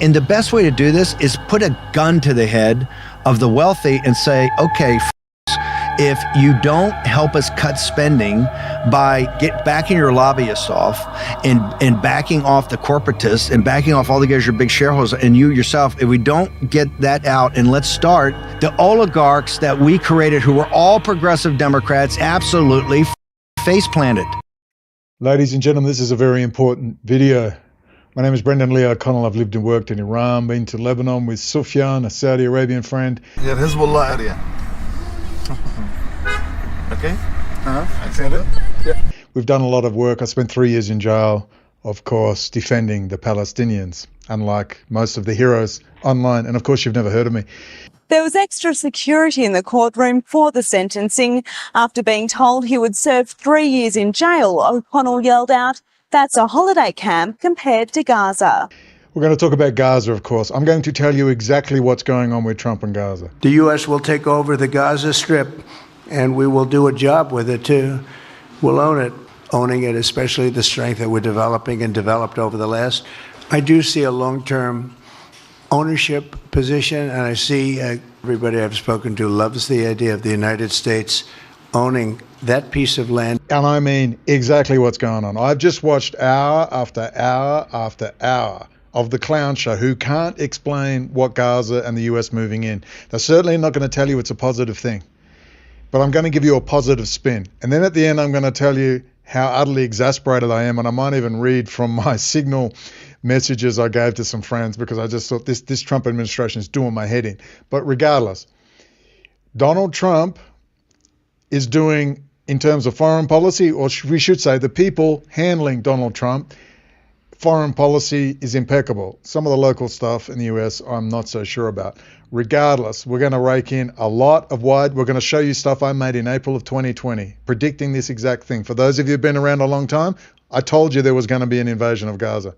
And the best way to do this is put a gun to the head of the wealthy and say, okay, if you don't help us cut spending by backing your lobbyists off and backing off the corporatists and backing off all the guys, your big shareholders, and you yourself, if we don't get that out, and let's start, the oligarchs that we created, who were all progressive Democrats, absolutely face planted. Ladies and gentlemen, this is a very important video. My name is Brendan Lee O'Connell. I've lived and worked in Iran, been to Lebanon with Sufyan, a Saudi Arabian friend. Yeah, Hezbollah area. Okay? I said it. Yeah. We've done a lot of work. I spent 3 years in jail, of course, defending the Palestinians, unlike most of the heroes online. And of course, you've never heard of me. There was extra security in the courtroom for the sentencing. After being told he would serve 3 years in jail, O'Connell yelled out, "That's a holiday camp compared to Gaza." We're going to talk about Gaza, of course. I'm going to tell you exactly what's going on with Trump and Gaza. The U.S. will take over the Gaza Strip, and we will do a job with it, too. We'll own it, owning it, especially the strength that we're developing and developed over the last. I do see a long-term ownership position, and I see everybody I've spoken to loves the idea of the United States owning that piece of land. And I mean exactly what's going on. I've just watched hour after hour after hour of the clown show who can't explain what Gaza and the US moving in. They're certainly not going to tell you it's a positive thing. But I'm going to give you a positive spin. And then at the end, I'm going to tell you how utterly exasperated I am. And I might even read from my Signal messages I gave to some friends, because I just thought this Trump administration is doing my head in. But regardless, Donald Trump is doing, in terms of foreign policy, or we should say the people handling Donald Trump, foreign policy is impeccable. Some of the local stuff in the US I'm not so sure about. Regardless, we're going to rake in a lot of we're going to show you stuff I made in April of 2020, predicting this exact thing. For those of you who've been around a long time, I told you there was going to be an invasion of Gaza.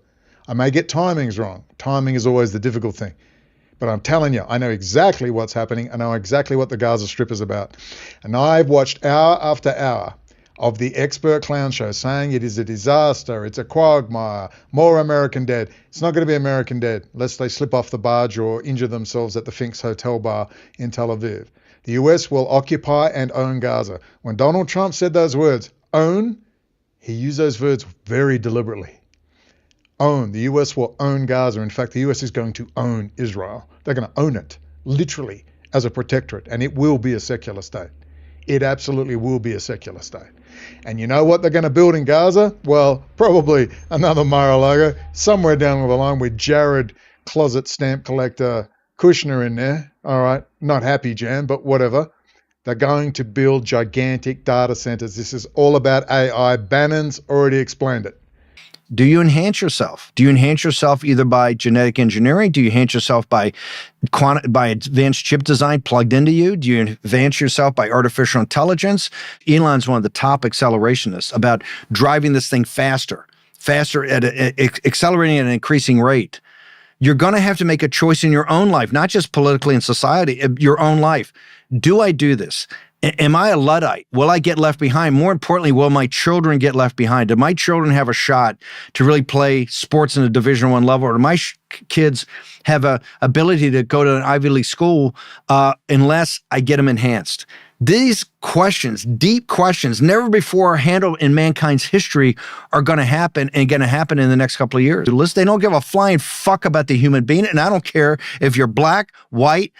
I may get timings wrong. Timing is always the difficult thing. But I'm telling you, I know exactly what's happening. I know exactly what the Gaza Strip is about. And I've watched hour after hour of the expert clown show saying it is a disaster, it's a quagmire, more American dead. It's not going to be American dead unless they slip off the barge or injure themselves at the Finks Hotel bar in Tel Aviv. The US will occupy and own Gaza. When Donald Trump said those words, own, he used those words very deliberately. Own. The US will own Gaza. In fact, the US is going to own Israel. They're going to own it, literally, as a protectorate, and it will be a secular state. It absolutely will be a secular state. And you know what they're going to build in Gaza? Well, probably another Mar-a-Lago, somewhere down the line with Jared closet stamp collector Kushner in there. All right, not happy jam, but whatever. They're going to build gigantic data centers. This is all about AI. Bannon's already explained it. Do you enhance yourself? Do you enhance yourself either by genetic engineering? Do you enhance yourself by advanced chip design plugged into you? Do you advance yourself by artificial intelligence? Elon's one of the top accelerationists about driving this thing faster at accelerating at an increasing rate. You're going to have to make a choice in your own life, not just politically in society, your own life. Do I do this? Am I a Luddite? Will I get left behind? More importantly, will my children get left behind? Do my children have a shot to really play sports in a Division I level? Or do my kids have a ability to go to an Ivy League school unless I get them enhanced? These questions, deep questions, never before handled in mankind's history, are going to happen and going to happen in the next couple of years. They don't give a flying fuck about the human being, and I don't care if you're black, white,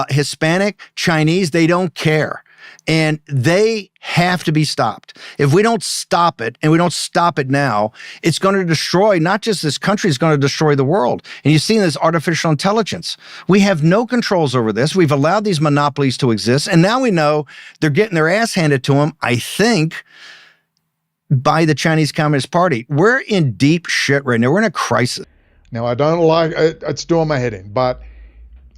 Hispanic, Chinese, they don't care. And they have to be stopped. If we don't stop it, and we don't stop it now, it's going to destroy, not just this country, it's going to destroy the world. And you've seen this artificial intelligence. We have no controls over this. We've allowed these monopolies to exist. And now we know they're getting their ass handed to them, I think, by the Chinese Communist Party. We're in deep shit right now. We're in a crisis. Now, I don't like it's doing my head in, but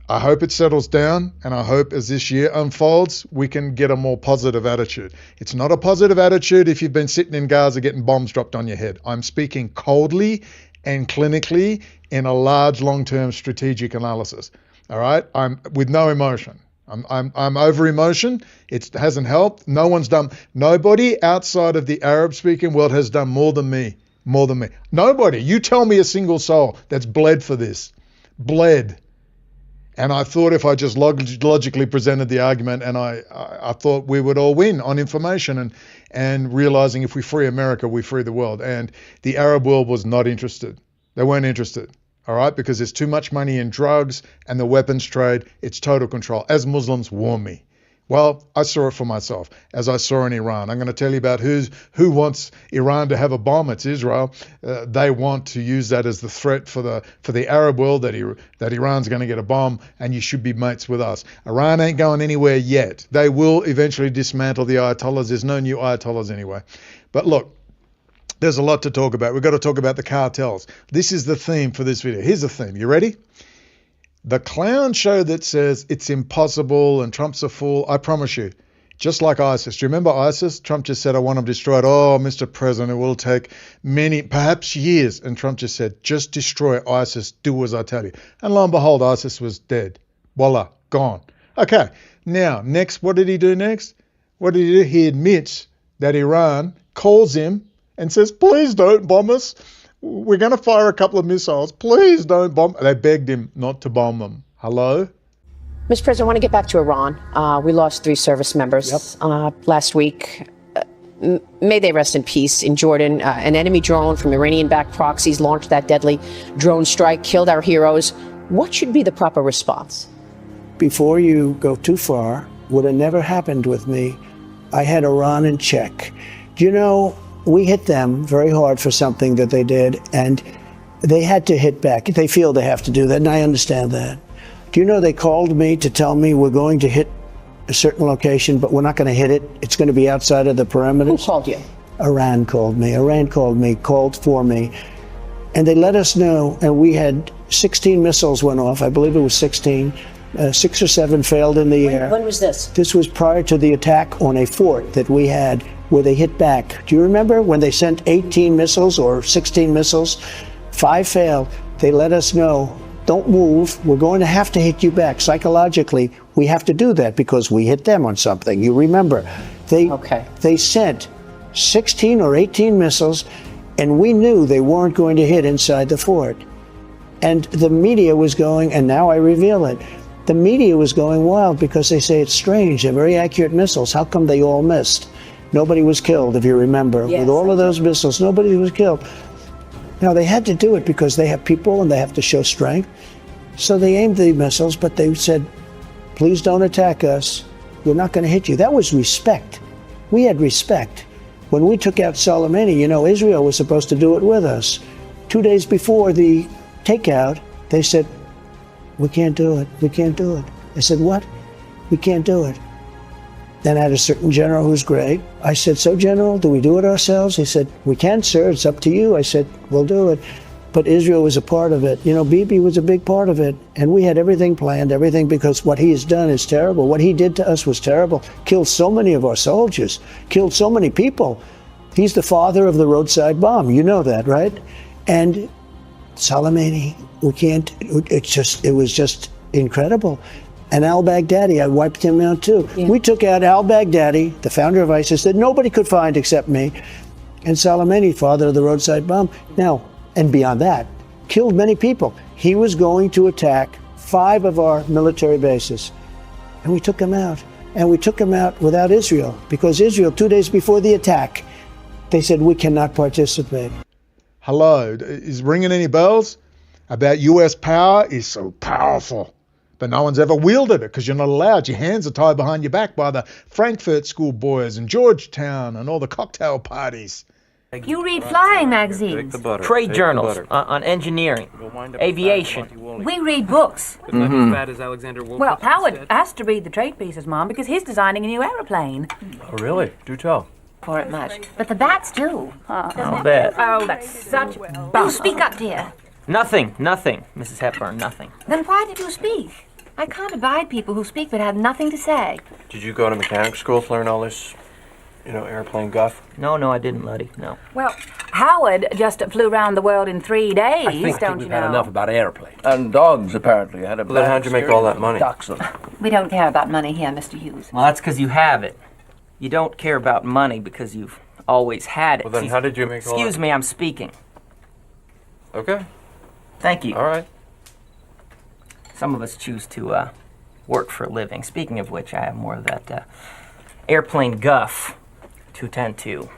I hope it settles down, and I hope as this year unfolds, we can get a more positive attitude. It's not a positive attitude if you've been sitting in Gaza getting bombs dropped on your head. I'm speaking coldly and clinically in a large long-term strategic analysis. All right? I'm with no emotion. I'm over emotion. It hasn't helped. Nobody outside of the Arab-speaking world has done more than me. Nobody. You tell me a single soul that's bled for this. bled. And I thought if I just logically presented the argument, and I thought we would all win on information and realizing if we free America, we free the world. And the Arab world was not interested. They weren't interested, all right? Because there's too much money in drugs and the weapons trade. It's total control, as Muslims warn me. Well, I saw it for myself, as I saw in Iran. I'm going to tell you about who wants Iran to have a bomb. It's Israel. They want to use that as the threat for the Arab world, that Iran's going to get a bomb and you should be mates with us. Iran ain't going anywhere yet. They will eventually dismantle the Ayatollahs. There's no new Ayatollahs anyway. But look, there's a lot to talk about. We've got to talk about the cartels. This is the theme for this video. Here's the theme. You ready? The clown show that says it's impossible and Trump's a fool, I promise you, just like ISIS. Do you remember ISIS? Trump just said, I want them destroyed. Oh, Mr. President, it will take many, perhaps years. And Trump just said, just destroy ISIS, do as I tell you. And lo and behold, ISIS was dead. Voila, gone. Okay, now, next, what did he do next? What did he do? He admits that Iran calls him and says, please don't bomb us. We're going to fire a couple of missiles. Please don't bomb. They begged him not to bomb them. Hello? Mr. President, I want to get back to Iran. We lost 3 service members last week. May they rest in peace. In Jordan, an enemy drone from Iranian-backed proxies launched that deadly drone strike, killed our heroes. What should be the proper response? Before you go too far, would have never happened with me. I had Iran in check. Do you know, we hit them very hard for something that they did, and they had to hit back. They feel they have to do that, and I understand that. Do you know they called me to tell me we're going to hit a certain location, but we're not going to hit it. It's going to be outside of the perimeters. Who called you? Iran called me. Iran called for me. And they let us know, and we had 16 missiles went off. I believe it was 16. 6 or 7 failed in the air. When was this? This was prior to the attack on a fort that we had where they hit back. Do you remember when they sent 18 missiles or 16 missiles? 5 failed. They let us know, don't move. We're going to have to hit you back. Psychologically, we have to do that because we hit them on something. You remember. They sent 16 or 18 missiles, and we knew they weren't going to hit inside the fort. And the media was going, and now I reveal it, the media was going wild because they say it's strange. They're very accurate missiles. How come they all missed? Nobody was killed, if you remember. Yes, with all of those missiles, nobody was killed. Now, they had to do it because they have people and they have to show strength. So they aimed the missiles, but they said, please don't attack us. We're not going to hit you. That was respect. We had respect. When we took out Soleimani, you know, Israel was supposed to do it with us. 2 days before the takeout, they said, we can't do it. We can't do it. I said, what? We can't do it. Then I had a certain general who's great. I said, so General, do we do it ourselves? He said, we can, sir. It's up to you. I said, we'll do it. But Israel was a part of it. You know, Bibi was a big part of it. And we had everything planned, everything, because what he has done is terrible. What he did to us was terrible. Killed so many of our soldiers. Killed so many people. He's the father of the roadside bomb. You know that, right? And Soleimani, we can't, it was just incredible. And al-Baghdadi, I wiped him out too. Yeah. We took out al-Baghdadi, the founder of ISIS, that nobody could find except me, and Soleimani, father of the roadside bomb. Now, and beyond that, killed many people. He was going to attack 5 of our military bases, and we took him out. And we took him out without Israel, because Israel, 2 days before the attack, they said, we cannot participate. Hello, is ringing any bells? About US power is so powerful. But no one's ever wielded it because you're not allowed. Your hands are tied behind your back by the Frankfurt School boys and Georgetown and all the cocktail parties. You read flying magazines. Trade journals on engineering, aviation. We read books. Well, Howard has to read the trade pieces, Mom, because he's designing a new aeroplane. Oh, really? Do tell. For it much. But the bats do. I'll bet. Oh, that's such Oh, speak up, dear. Nothing, Mrs. Hepburn, nothing. Then why did you speak? I can't abide people who speak but have nothing to say. Did you go to mechanics school to learn all this, airplane guff? No, I didn't, Letty, no. Well, Howard just flew around the world in 3 days, I think don't we've you had know? enough about airplanes. And dogs, apparently. Had a Well, then how'd you make all that money? We don't care about money here, Mr. Hughes. Well, that's because you have it. You don't care about money because you've always had it. Well, then how did you make all that? Excuse me, I'm speaking. Okay. Thank you. All right. some of us choose to work for a living. Speaking of which, I have more of that airplane guff to tend to.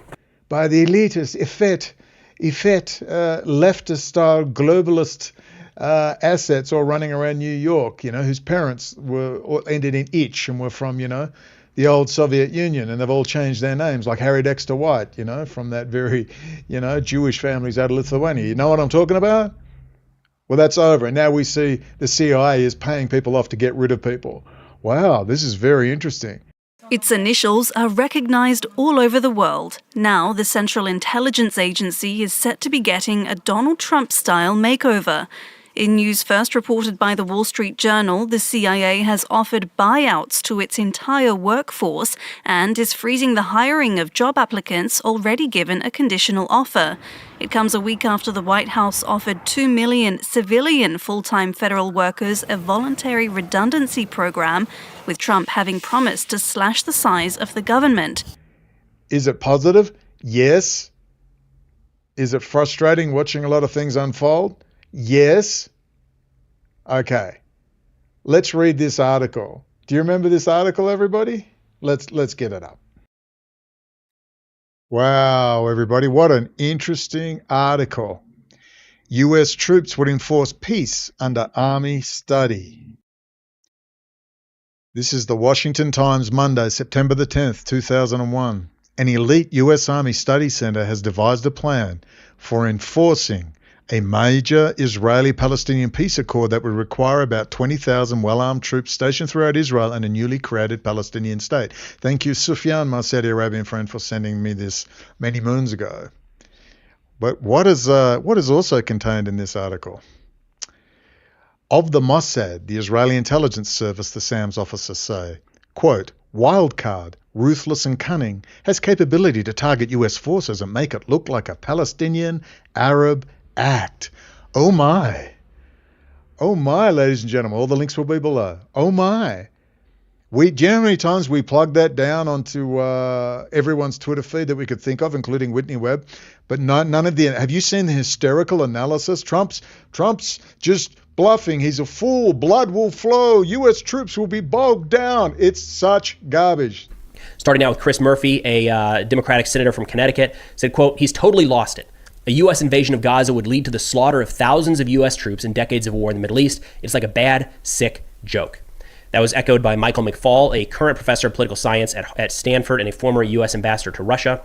By the elitist, effete, leftist-style globalist assets all running around New York, whose parents ended in itch and were from, the old Soviet Union, and they've all changed their names, like Harry Dexter White, from that very, Jewish families out of Lithuania. You know what I'm talking about? Well, that's over. And now we see the CIA is paying people off to get rid of people. Wow, this is very interesting. Its initials are recognised all over the world. Now, the Central Intelligence Agency is set to be getting a Donald Trump-style makeover. In news first reported by the Wall Street Journal, the CIA has offered buyouts to its entire workforce and is freezing the hiring of job applicants already given a conditional offer. It comes a week after the White House offered 2 million civilian full-time federal workers a voluntary redundancy program, with Trump having promised to slash the size of the government. Is it positive? Yes. Is it frustrating watching a lot of things unfold? Yes. Okay. Let's read this article. Do you remember this article, everybody? Let's get it up. Wow, everybody, what an interesting article. US troops would enforce peace under Army study. This is the Washington Times, Monday, September the 10th, 2001. An elite US Army study center has devised a plan for enforcing a major Israeli-Palestinian peace accord that would require about 20,000 well-armed troops stationed throughout Israel and a newly created Palestinian state. Thank you, Sufyan, my Saudi Arabian friend, for sending me this many moons ago. But what is also contained in this article? Of the Mossad, the Israeli intelligence service, the SAMS officers say, quote, wildcard, ruthless and cunning, has capability to target US forces and make it look like a Palestinian Arab act. Oh my, ladies and gentlemen, all the links will be below. Oh my. Do you know how many times we plugged that down onto everyone's Twitter feed that we could think of, including Whitney Webb? But none of the, have you seen the hysterical analysis? Trump's just bluffing. He's a fool. Blood will flow. US troops will be bogged down. It's such garbage. Starting out with Chris Murphy, a Democratic senator from Connecticut, said, quote, he's totally lost it. A U.S. invasion of Gaza would lead to the slaughter of thousands of U.S. troops in decades of war in the Middle East. It's like a bad, sick joke. That was echoed by Michael McFaul, a current professor of political science at Stanford and a former U.S. ambassador to Russia,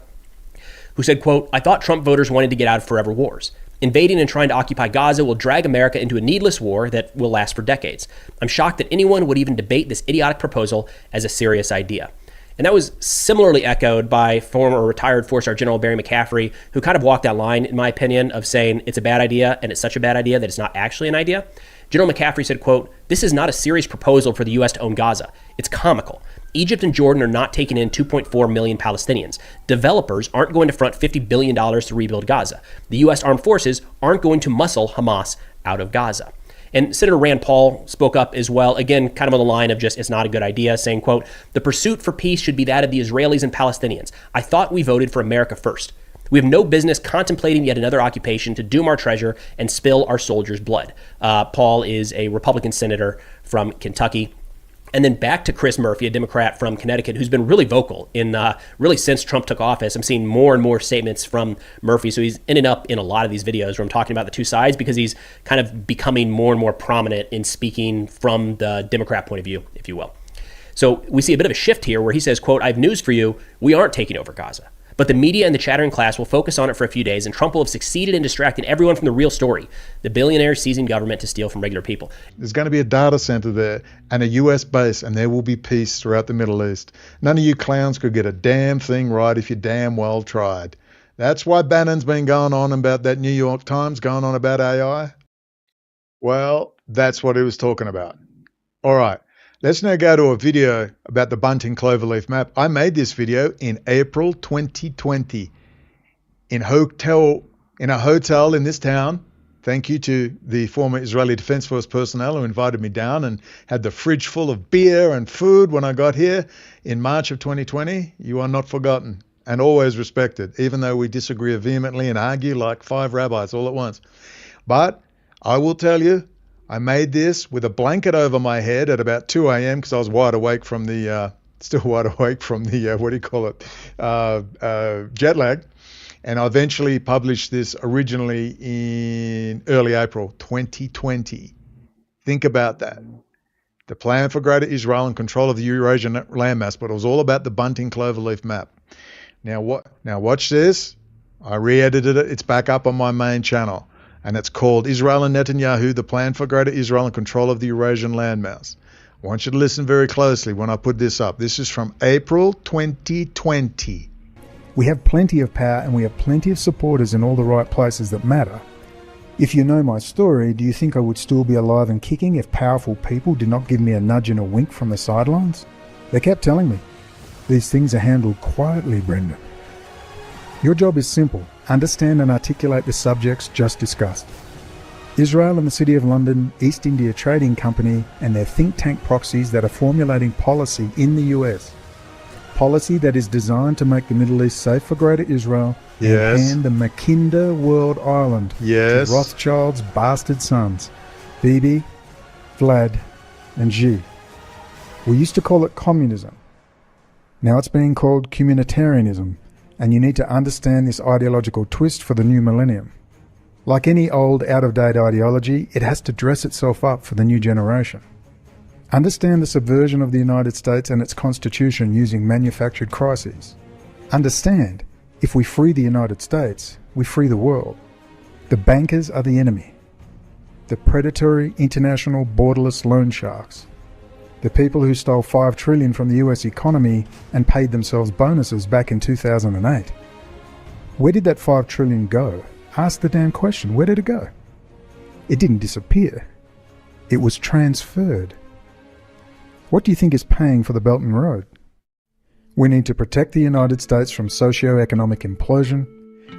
who said, quote, I thought Trump voters wanted to get out of forever wars. Invading and trying to occupy Gaza will drag America into a needless war that will last for decades. I'm shocked that anyone would even debate this idiotic proposal as a serious idea. And that was similarly echoed by former retired four-star General Barry McCaffrey, who kind of walked that line, in my opinion, of saying it's a bad idea and it's such a bad idea that it's not actually an idea. General McCaffrey said, quote, this is not a serious proposal for the U.S. to own Gaza. It's comical. Egypt and Jordan are not taking in 2.4 million Palestinians. Developers aren't going to front $50 billion to rebuild Gaza. The U.S. armed forces aren't going to muscle Hamas out of Gaza. And Senator Rand Paul spoke up as well, again, kind of on the line of just, it's not a good idea, saying, quote, the pursuit for peace should be that of the Israelis and Palestinians. I thought we voted for America first. We have no business contemplating yet another occupation to doom our treasure and spill our soldiers' blood. Paul is a Republican senator from Kentucky. And then back to Chris Murphy, a Democrat from Connecticut, who's been really vocal in really since Trump took office. I'm seeing more and more statements from Murphy. So he's ended up in a lot of these videos where I'm talking about the two sides because he's kind of becoming more and more prominent in speaking from the Democrat point of view, if you will. So we see a bit of a shift here where he says, quote, I have news for you. We aren't taking over Gaza. But the media and the chattering class will focus on it for a few days, and Trump will have succeeded in distracting everyone from the real story, the billionaires seizing government to steal from regular people. There's going to be a data center there and a US base, and there will be peace throughout the Middle East. None of you clowns could get a damn thing right if you damn well tried. That's why Bannon's been going on about that New York Times, going on about AI. Well, that's what he was talking about. All right. Let's now go to a video about the Bunting cloverleaf map. I made this video in April 2020 in a hotel in this town. Thank you to the former Israeli Defense Force personnel who invited me down and had the fridge full of beer and food when I got here in March of 2020. You are not forgotten and always respected, even though we disagree vehemently and argue like 5 rabbis all at once. But I will tell you, I made this with a blanket over my head at about 2 a.m. because I was wide awake from the, still wide awake from the, jet lag. And I eventually published this originally in early April 2020. Think about that. The plan for Greater Israel and control of the Eurasian landmass, but it was all about the Bunting cloverleaf map. Now watch this. I re-edited it. It's back up on my main channel. And it's called Israel and Netanyahu, the plan for Greater Israel and control of the Eurasian landmass. I want you to listen very closely when I put this up. This is from April 2020. We have plenty of power and we have plenty of supporters in all the right places that matter. If you know my story, do you think I would still be alive and kicking if powerful people did not give me a nudge and a wink from the sidelines? They kept telling me, these things are handled quietly, Brendan. Your job is simple. Understand and articulate the subjects just discussed. Israel and the City of London, East India Trading Company, and their think tank proxies that are formulating policy in the US. Policy that is designed to make the Middle East safe for Greater Israel and hand the Makinda World Island to Rothschild's bastard sons, Bibi, Vlad, and Xi. We used to call it communism. Now it's being called communitarianism, and you need to understand this ideological twist for the new millennium. Like any old, out-of-date ideology, it has to dress itself up for the new generation. Understand the subversion of the United States and its constitution using manufactured crises. Understand, if we free the United States, we free the world. The bankers are the enemy. The predatory international borderless loan sharks. The people who stole $5 trillion from the US economy and paid themselves bonuses back in 2008. Where did that $5 trillion go? Ask the damn question, where did it go? It didn't disappear. It was transferred. What do you think is paying for the Belt and Road? We need to protect the United States from socio-economic implosion.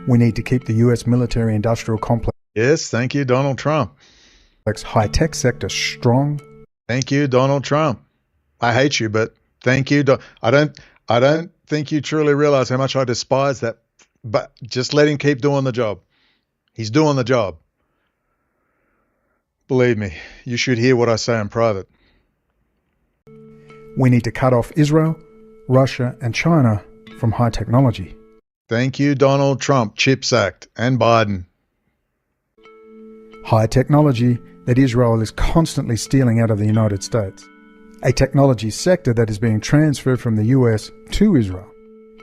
We need to keep the US military-industrial complex. Yes, thank you, Donald Trump. High-tech sector strong. Thank you, Donald Trump. I hate you, but thank you. I don't think you truly realize how much I despise that. But just let him keep doing the job. He's doing the job. Believe me, you should hear what I say in private. We need to cut off Israel, Russia, and China from high technology. Thank you, Donald Trump, CHIPS Act, and Biden. High technology that Israel is constantly stealing out of the United States. A technology sector that is being transferred from the US to Israel,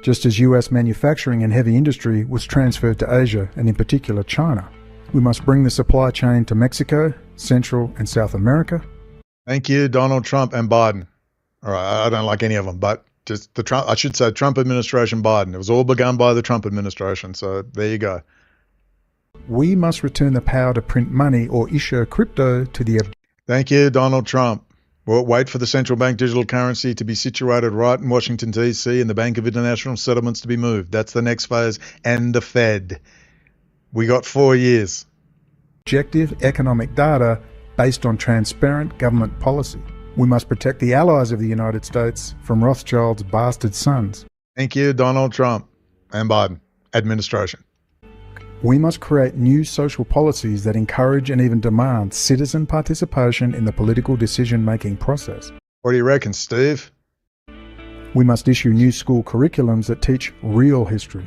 just as US manufacturing and heavy industry was transferred to Asia and in particular China. We must bring the supply chain to Mexico, Central and South America. Thank you, Donald Trump and Biden. All right, I don't like any of them, but just the Trump, I should say Trump administration, Biden. It was all begun by the Trump administration, so there you go. We must return the power to print money or issue crypto to the... Thank you, Donald Trump. We'll wait for the central bank digital currency to be situated right in Washington, D.C. and the Bank of International Settlements to be moved. That's the next phase. And the Fed. We got 4 years. Objective economic data based on transparent government policy. We must protect the allies of the United States from Rothschild's bastard sons. Thank you, Donald Trump and Biden administration. We must create new social policies that encourage and even demand citizen participation in the political decision-making process. What do you reckon, Steve? We must issue new school curriculums that teach real history.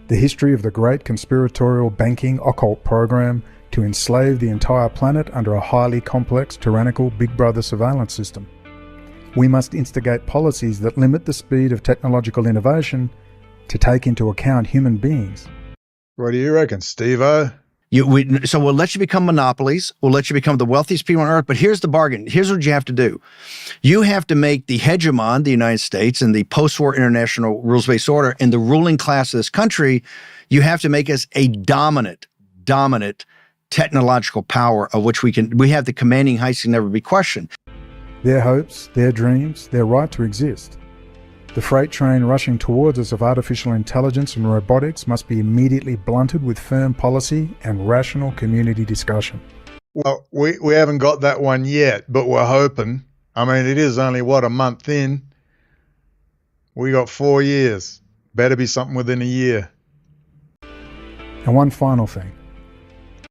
The history of the great conspiratorial banking occult program to enslave the entire planet under a highly complex, tyrannical Big Brother surveillance system. We must instigate policies that limit the speed of technological innovation to take into account human beings. What do you reckon, Steve-O? So we'll let you become monopolies. We'll let you become the wealthiest people on earth. But here's the bargain. Here's what you have to do. You have to make the hegemon, the United States, and the post-war international rules-based order, and the ruling class of this country, you have to make us a dominant technological power of which we have the commanding heights can never be questioned. Their hopes, their dreams, their right to exist. The freight train rushing towards us of artificial intelligence and robotics must be immediately blunted with firm policy and rational community discussion. Well, we haven't got that one yet, but we're hoping. I mean, it is only, a month in? We got 4 years. Better be something within a year. And one final thing.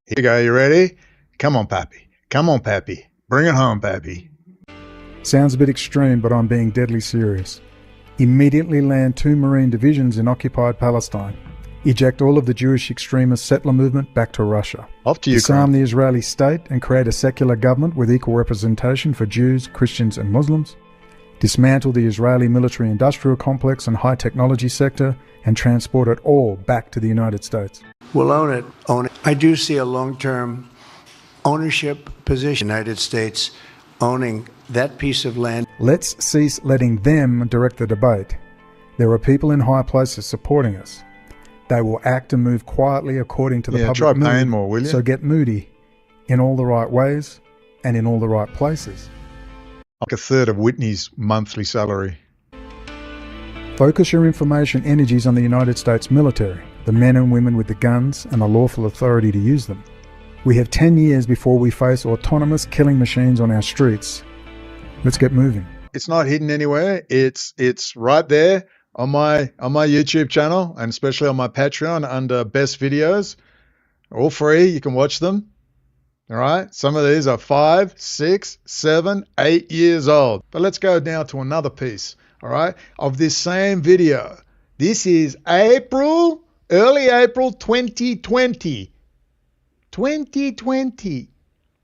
Here you go, you ready? Come on, Pappy. Come on, Pappy. Bring it home, Pappy. Sounds a bit extreme, but I'm being deadly serious. Immediately land 2 Marine divisions in occupied Palestine. Eject all of the Jewish extremist settler movement back to Russia. Off to Ukraine. Disarm the Israeli state and create a secular government with equal representation for Jews, Christians and Muslims. Dismantle the Israeli military-industrial complex and high-technology sector and transport it all back to the United States. We'll own it. I do see a long-term ownership position. United States owning that piece of land. Let's cease letting them direct the debate. There are people in high places supporting us. They will act and move quietly according to the public try mood. paying more, will you? So get moody in all the right ways and in all the right places. Like a third of Whitney's monthly salary. Focus your information energies on the United States military, the men and women with the guns and the lawful authority to use them. We have 10 years before we face autonomous killing machines on our streets. Let's get moving. It's not hidden anywhere. It's right there on my YouTube channel, and especially on my Patreon under best videos. All free. You can watch them. All right. Some of these are 5, 6, 7, 8 years old. But let's go now to another piece. All right. Of this same video. This is early April 2020. 2020,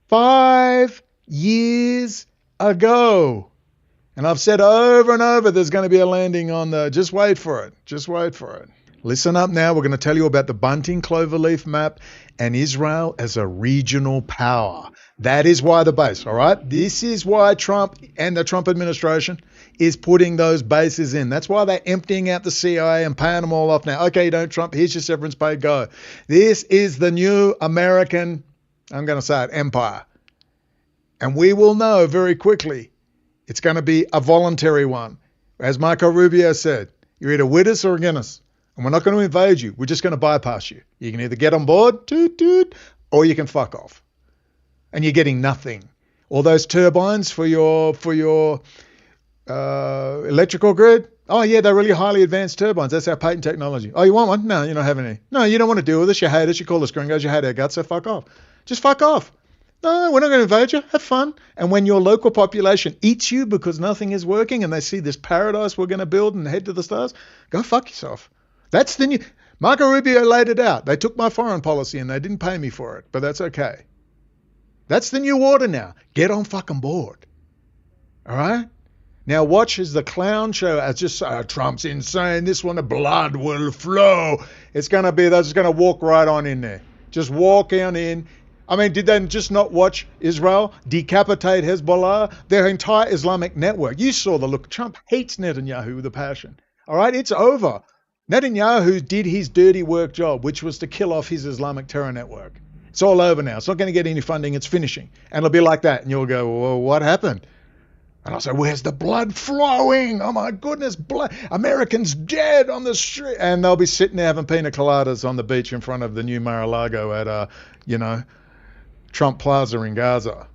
5 years ago. And I've said over and over there's going to be a landing on the, just wait for it, just wait for it. Listen up now, we're going to tell you about the Bunting cloverleaf map and Israel as a regional power. That is why the base, all right? This is why Trump and the Trump administration is putting those bases in. That's why they're emptying out the CIA and paying them all off now. Okay, you don't, Trump, here's your severance pay, go. This is the new American, I'm going to say it, empire. And we will know very quickly it's going to be a voluntary one. As Marco Rubio said, you're either with us or against us. And we're not going to invade you. We're just going to bypass you. You can either get on board, toot, toot, or you can fuck off. And you're getting nothing. All those turbines for your electrical grid, oh yeah, they're really highly advanced turbines. That's our patent technology. Oh, you want one? No, you don't have any. No, you don't want to deal with us. You hate us. You call us gringos. You hate our guts, so fuck off. Just fuck off. No, we're not going to invade you. Have fun. And when your local population eats you because nothing is working and they see this paradise we're going to build and head to the stars, go fuck yourself. That's the new... Marco Rubio laid it out. They took my foreign policy and they didn't pay me for it, but that's okay. That's the new order now. Get on fucking board. All right? Now watch as the clown show, as just Trump's insane, this one, the blood will flow. It's going to be, they're just going to walk right on in there. Just walk on in. I mean, did they just not watch Israel decapitate Hezbollah? Their entire Islamic network. You saw the look. Trump hates Netanyahu with a passion. All right? It's over. Netanyahu did his dirty work job, which was to kill off his Islamic terror network. It's all over now. It's not going to get any funding. It's finishing. And it'll be like that. And you'll go, well, what happened? And I'll say, where's the blood flowing? Oh, my goodness, blood. Americans dead on the street. And they'll be sitting there having pina coladas on the beach in front of the new Mar-a-Lago at, Trump Plaza in Gaza.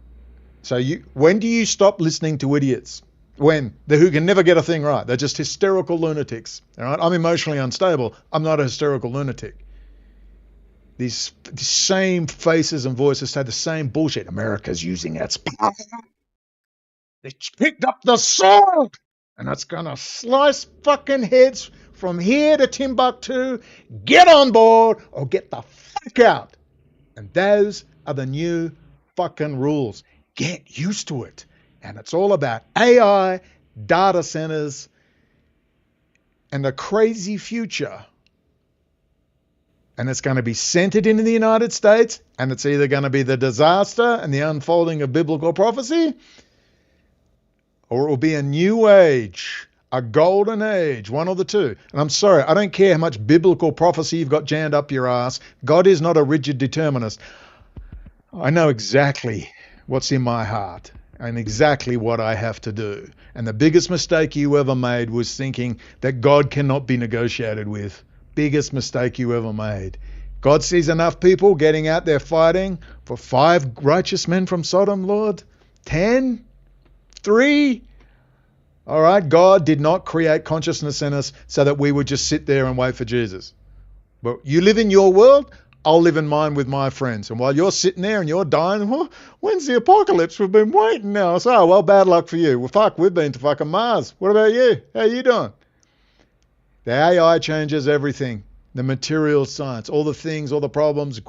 So when do you stop listening to idiots? When? Who can never get a thing right. They're just hysterical lunatics. All right? I'm emotionally unstable. I'm not a hysterical lunatic. These same faces and voices say the same bullshit. America's using its power. They picked up the sword. And it's going to slice fucking heads from here to Timbuktu. Get on board or get the fuck out. And those are the new fucking rules. Get used to it. And it's all about AI, data centers, and a crazy future. And it's going to be centered in the United States, and it's either going to be the disaster and the unfolding of biblical prophecy, or it will be a new age, a golden age, one of the two. And I'm sorry, I don't care how much biblical prophecy you've got jammed up your ass. God is not a rigid determinist. I know exactly what's in my heart and exactly what I have to do. And the biggest mistake you ever made was thinking that God cannot be negotiated with. Biggest mistake you ever made. God sees enough people getting out there fighting for 5 righteous men from Sodom, Lord. 10? 3? All right, God did not create consciousness in us so that we would just sit there and wait for Jesus. But you live in your world, I'll live in mine with my friends. And while you're sitting there and you're dying, well, when's the apocalypse? We've been waiting now. So, oh, well, bad luck for you. Well, fuck, we've been to fucking Mars. What about you? How you doing? The AI changes everything. The material science, all the things, all the problems,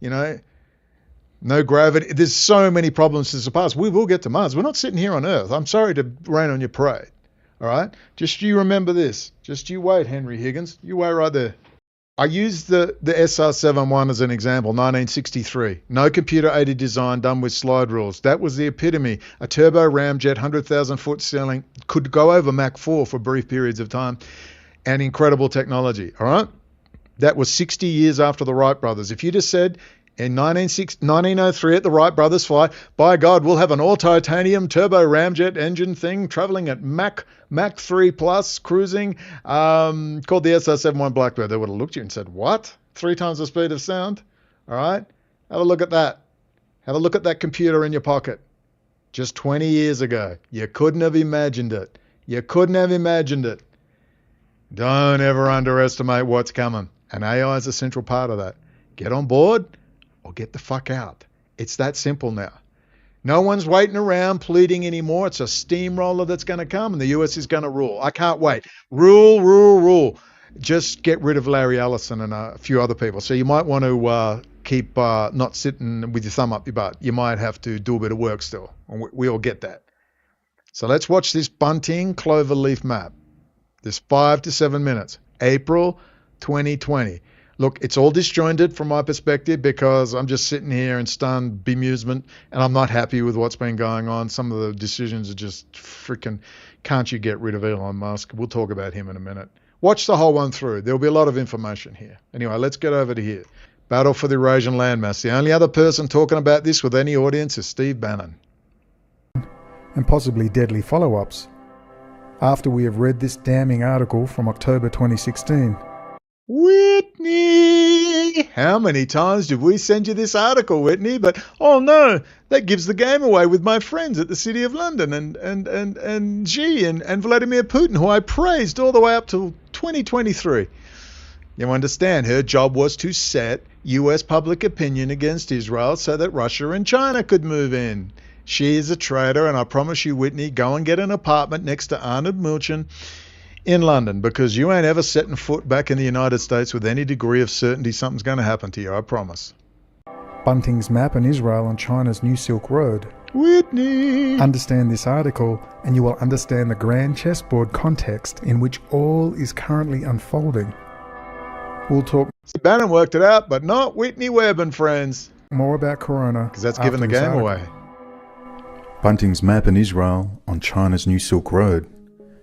you know, no gravity. There's so many problems to surpass. We will get to Mars. We're not sitting here on Earth. I'm sorry to rain on your parade. All right? Just you remember this. Just you wait, Henry Higgins. You wait right there. I used the SR-71 as an example, 1963. No computer-aided design done with slide rules. That was the epitome. A turbo ramjet, 100,000-foot ceiling, could go over Mach 4 for brief periods of time, and incredible technology, all right? That was 60 years after the Wright brothers. If you just said in 1903 at the Wright brothers flight, by God, we'll have an all-titanium turbo ramjet engine thing traveling at Mach 3 plus, cruising, called the SR-71 Blackbird. They would have looked at you and said, what? 3 times the speed of sound? All right? Have a look at that. Have a look at that computer in your pocket. Just 20 years ago. You couldn't have imagined it. You couldn't have imagined it. Don't ever underestimate what's coming. And AI is a central part of that. Get on board or get the fuck out. It's that simple now. No one's waiting around pleading anymore. It's a steamroller that's going to come and the US is going to rule. I can't wait. Rule, rule, rule. Just get rid of Larry Ellison and a few other people. So you might want to keep not sitting with your thumb up your butt. You might have to do a bit of work still. We all get that. So let's watch this Bunting cloverleaf map. This 5 to 7 minutes. April 2020. Look, it's all disjointed from my perspective because I'm just sitting here in stunned bemusement and I'm not happy with what's been going on. Some of the decisions are just freaking, can't you get rid of Elon Musk? We'll talk about him in a minute. Watch the whole one through. There'll be a lot of information here. Anyway, let's get over to here. Battle for the Eurasian landmass. The only other person talking about this with any audience is Steve Bannon. And possibly deadly follow-ups. After we have read this damning article from October 2016. Whitney! How many times did we send you this article, Whitney? But, oh no, that gives the game away with my friends at the City of London and Xi and Vladimir Putin, who I praised all the way up to 2023. You understand, her job was to set US public opinion against Israel so that Russia and China could move in. She is a traitor, and I promise you, Whitney, go and get an apartment next to Arnold Milchan in London, because you ain't ever setting foot back in the United States with any degree of certainty something's going to happen to you, I promise. Bunting's map in Israel on China's New Silk Road. Whitney! Understand this article and you will understand the grand chessboard context in which all is currently unfolding. We'll talk... Bannon worked it out, but not Whitney Webb and friends. More about Corona. Because that's giving the game away. Bunting's map in Israel on China's New Silk Road.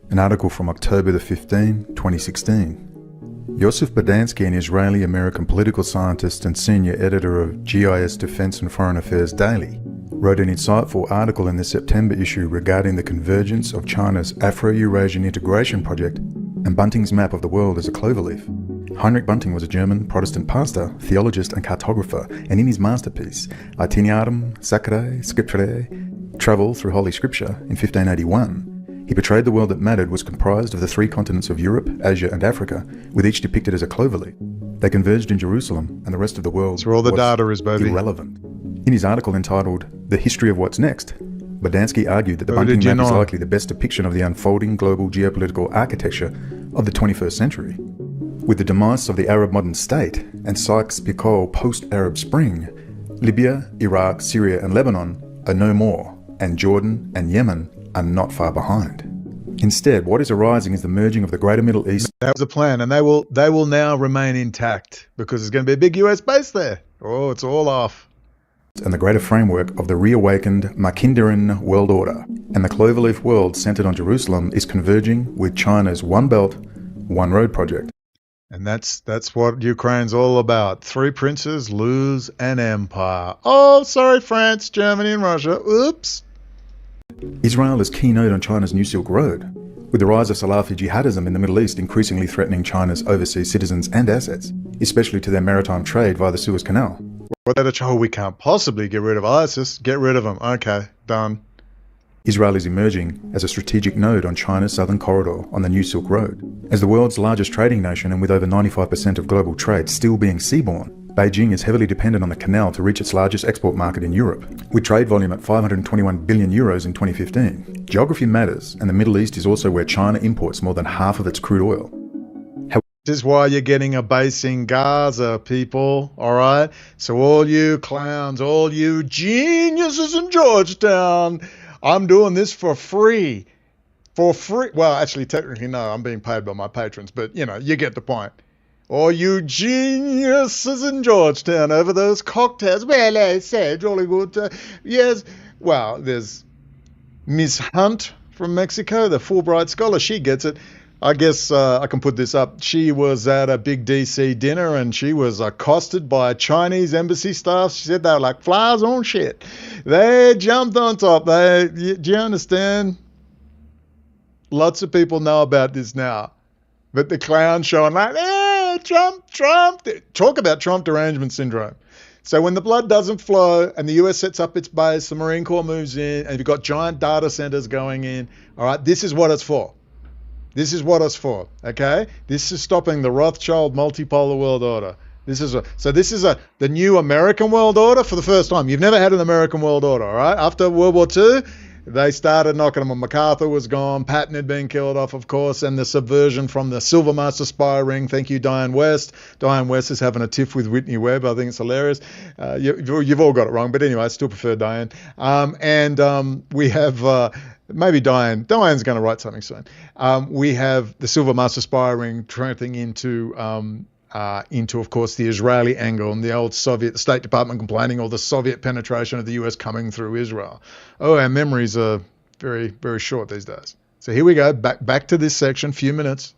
An article from October the 15th, 2016. Yosef Bodansky, an Israeli-American political scientist and senior editor of GIS Defense and Foreign Affairs Daily, wrote an insightful article in the September issue regarding the convergence of China's Afro-Eurasian integration project and Bunting's map of the world as a cloverleaf. Heinrich Bunting was a German Protestant pastor, theologist and cartographer, and in his masterpiece, Itinerarium Sacrae Scripturae, Travel Through Holy Scripture, in 1581, he portrayed the world that mattered was comprised of the 3 continents of Europe, Asia and Africa, with each depicted as a cloverleaf. They converged in Jerusalem, and the rest of the world where all the data is, baby. Irrelevant. In his article entitled The History of What's Next, Bodansky argued that the Bunting map is likely the best depiction of the unfolding global geopolitical architecture of the 21st century. With the demise of the Arab modern state and Sykes-Picot post-Arab Spring, Libya, Iraq, Syria and Lebanon are no more, and Jordan and Yemen are not far behind. Instead, what is arising is the merging of the greater Middle East. That was the plan, and they will now remain intact because there's going to be a big US base there. Oh, it's all off. And the greater framework of the reawakened Mackinderan world order. And the cloverleaf world centered on Jerusalem is converging with China's One Belt, One Road project. And that's what Ukraine's all about. 3 princes lose an empire. Oh, sorry, France, Germany and Russia. Oops. Israel is keynote on China's New Silk Road, with the rise of Salafi jihadism in the Middle East increasingly threatening China's overseas citizens and assets, especially to their maritime trade via the Suez Canal. We can't possibly get rid of ISIS. Get rid of them. Okay, done. Israel is emerging as a strategic node on China's southern corridor on the New Silk Road. As the world's largest trading nation and with over 95% of global trade still being seaborne, Beijing is heavily dependent on the canal to reach its largest export market in Europe, with trade volume at 521 billion euros in 2015. Geography matters, and the Middle East is also where China imports more than half of its crude oil. This is why you're getting a base in Gaza, people, all right? So all you clowns, all you geniuses in Georgetown, I'm doing this for free. For free. Well, actually, technically, no, I'm being paid by my patrons, but, you know, you get the point. All you geniuses in Georgetown over those cocktails. Well, I said, jolly good. Yes. Well, there's Miss Hunt from Mexico, the Fulbright scholar. She gets it. I guess I can put this up. She was at a big DC dinner and she was accosted by Chinese embassy staff. She said they were like flies on shit. They jumped on top. Do you understand? Lots of people know about this now. But the clown showing like, Trump. Talk about Trump derangement syndrome. So when the blood doesn't flow and the US sets up its base, the Marine Corps moves in, and you've got giant data centers going in, all right, this is what it's for. This is what it's for, okay? This is stopping the Rothschild multipolar world order. This is the new American world order for the first time. You've never had an American world order, all right? After World War II, they started knocking them on. MacArthur was gone. Patton had been killed off, of course, and the subversion from the Silver Master spy ring. Thank you, Diane West. Diane West is having a tiff with Whitney Webb. I think it's hilarious. You've all got it wrong, but anyway, I still prefer Diane. We have... maybe Diane's going to write something soon. We have the Silver Master spy ring trending into, of course, the Israeli angle and the old Soviet State Department complaining all the Soviet penetration of the US coming through Israel. Oh, our memories are very, very short these days. So here we go. Back to this section, few minutes.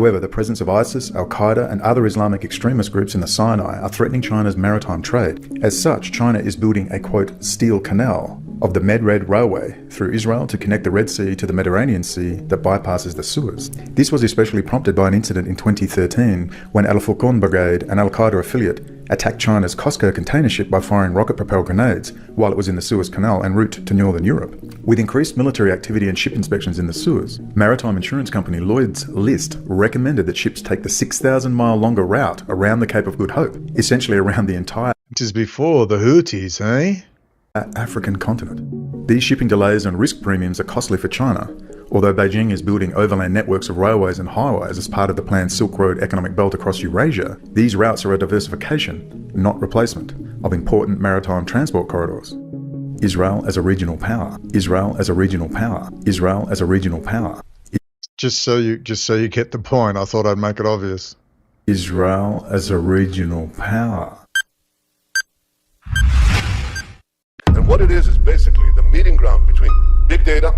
However, the presence of ISIS, Al-Qaeda and other Islamic extremist groups in the Sinai are threatening China's maritime trade. As such, China is building a, quote, steel canal of the Med-Red Railway through Israel to connect the Red Sea to the Mediterranean Sea that bypasses the Suez. This was especially prompted by an incident in 2013 when Al-Furqan Brigade, an Al-Qaeda affiliate, attacked China's COSCO container ship by firing rocket-propelled grenades while it was in the Suez Canal en route to northern Europe. With increased military activity and ship inspections in the Suez, maritime insurance company Lloyd's List recommended that ships take the 6,000-mile longer route around the Cape of Good Hope, essentially around the entire... Which is before the Houthis, eh? African continent. These shipping delays and risk premiums are costly for China, although Beijing is building overland networks of railways and highways as part of the planned Silk Road economic belt across Eurasia. These routes are a diversification, not replacement, of important maritime transport corridors. Israel as a regional power. Israel as a regional power. Israel as a regional power. Just so you get the point, I thought I'd make it obvious. Israel as a regional power. And what it is basically the meeting ground between big data,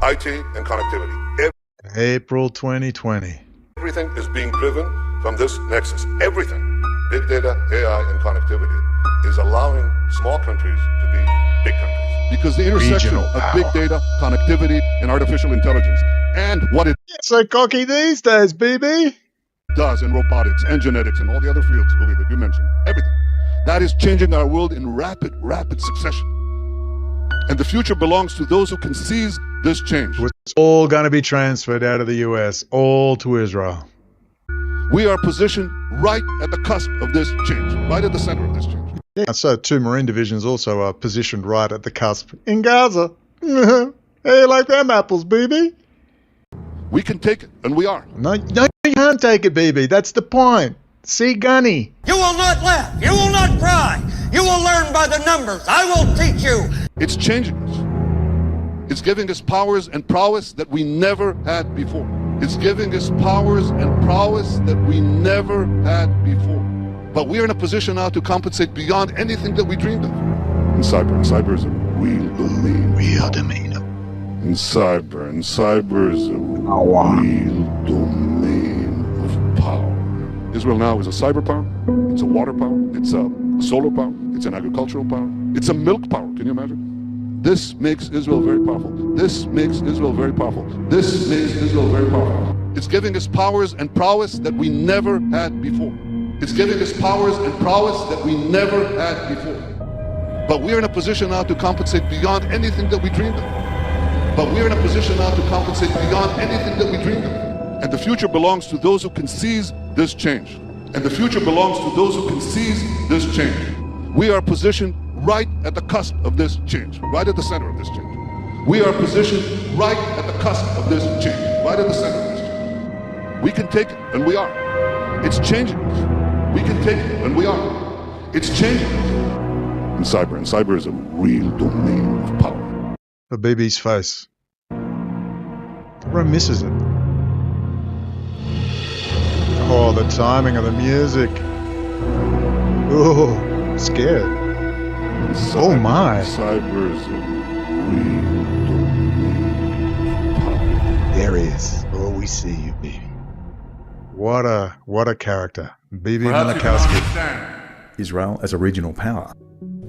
IT, and connectivity. April 2020. Everything is being driven from this nexus. Everything. Big data, AI, and connectivity is allowing small countries to be big countries. Because the intersection of big data, connectivity, and artificial intelligence, and what it so cocky these days, BB. does in robotics and genetics and all the other fields, that you mentioned, everything. That is changing our world in rapid succession. And the future belongs to those who can seize this change. It's all going to be transferred out of the US, all to Israel. We are positioned right at the cusp of this change, right at the center of this change. Yeah, so 2 Marine divisions also are positioned right at the cusp in Gaza. Hey, you like them apples, BB? We can take it, and we are. No, you can't take it, BB. That's the point. See, Gunny. You will not laugh. You will not cry. You will learn by the numbers. I will teach you. It's changing us. It's giving us powers and prowess that we never had before. It's giving us powers and prowess that we never had before. But we are in a position now to compensate beyond anything that we dreamed of. In cyber is a real domain. Real domain. In cyber is a real domain of power. Israel now is a cyber power, it's a water power, it's a solar power, it's an agricultural power, it's a milk power. Can you imagine? This makes Israel very powerful. This makes Israel very powerful. This makes Israel very powerful. It's giving us powers and prowess that we never had before. It's giving us powers and prowess that we never had before. But we're in a position now to compensate beyond anything that we dreamed of. But we're in a position now to compensate beyond anything that we dreamed of. And the future belongs to those who can seize this change. And the future belongs to those who can seize this change. We are positioned right at the cusp of this change, right at the center of this change. We are positioned right at the cusp of this change, right at the center of this change. We can take it, and we are. It's changing us. We can take it, and we are. It's changing us. And cyber is a real domain of power. For BB's face. Everyone misses it. Oh, the timing of the music. Oh, scared. Oh my. Cyber is a real domain of power. There he is. Oh, we see you, baby. What a character. Bibi Milakowski. Israel as a regional power.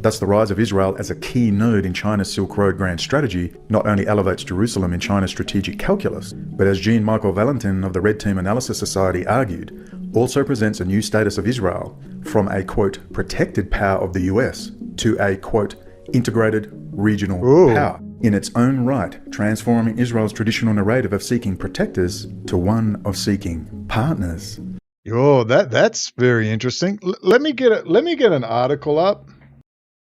Thus, the rise of Israel as a key node in China's Silk Road grand strategy not only elevates Jerusalem in China's strategic calculus, but as Jean-Michel Valentin of the Red Team Analysis Society argued, also presents a new status of Israel from a, quote, protected power of the US to a, quote, integrated regional power in its own right, transforming Israel's traditional narrative of seeking protectors to one of seeking partners. Oh, that's very interesting. Let me get an article up.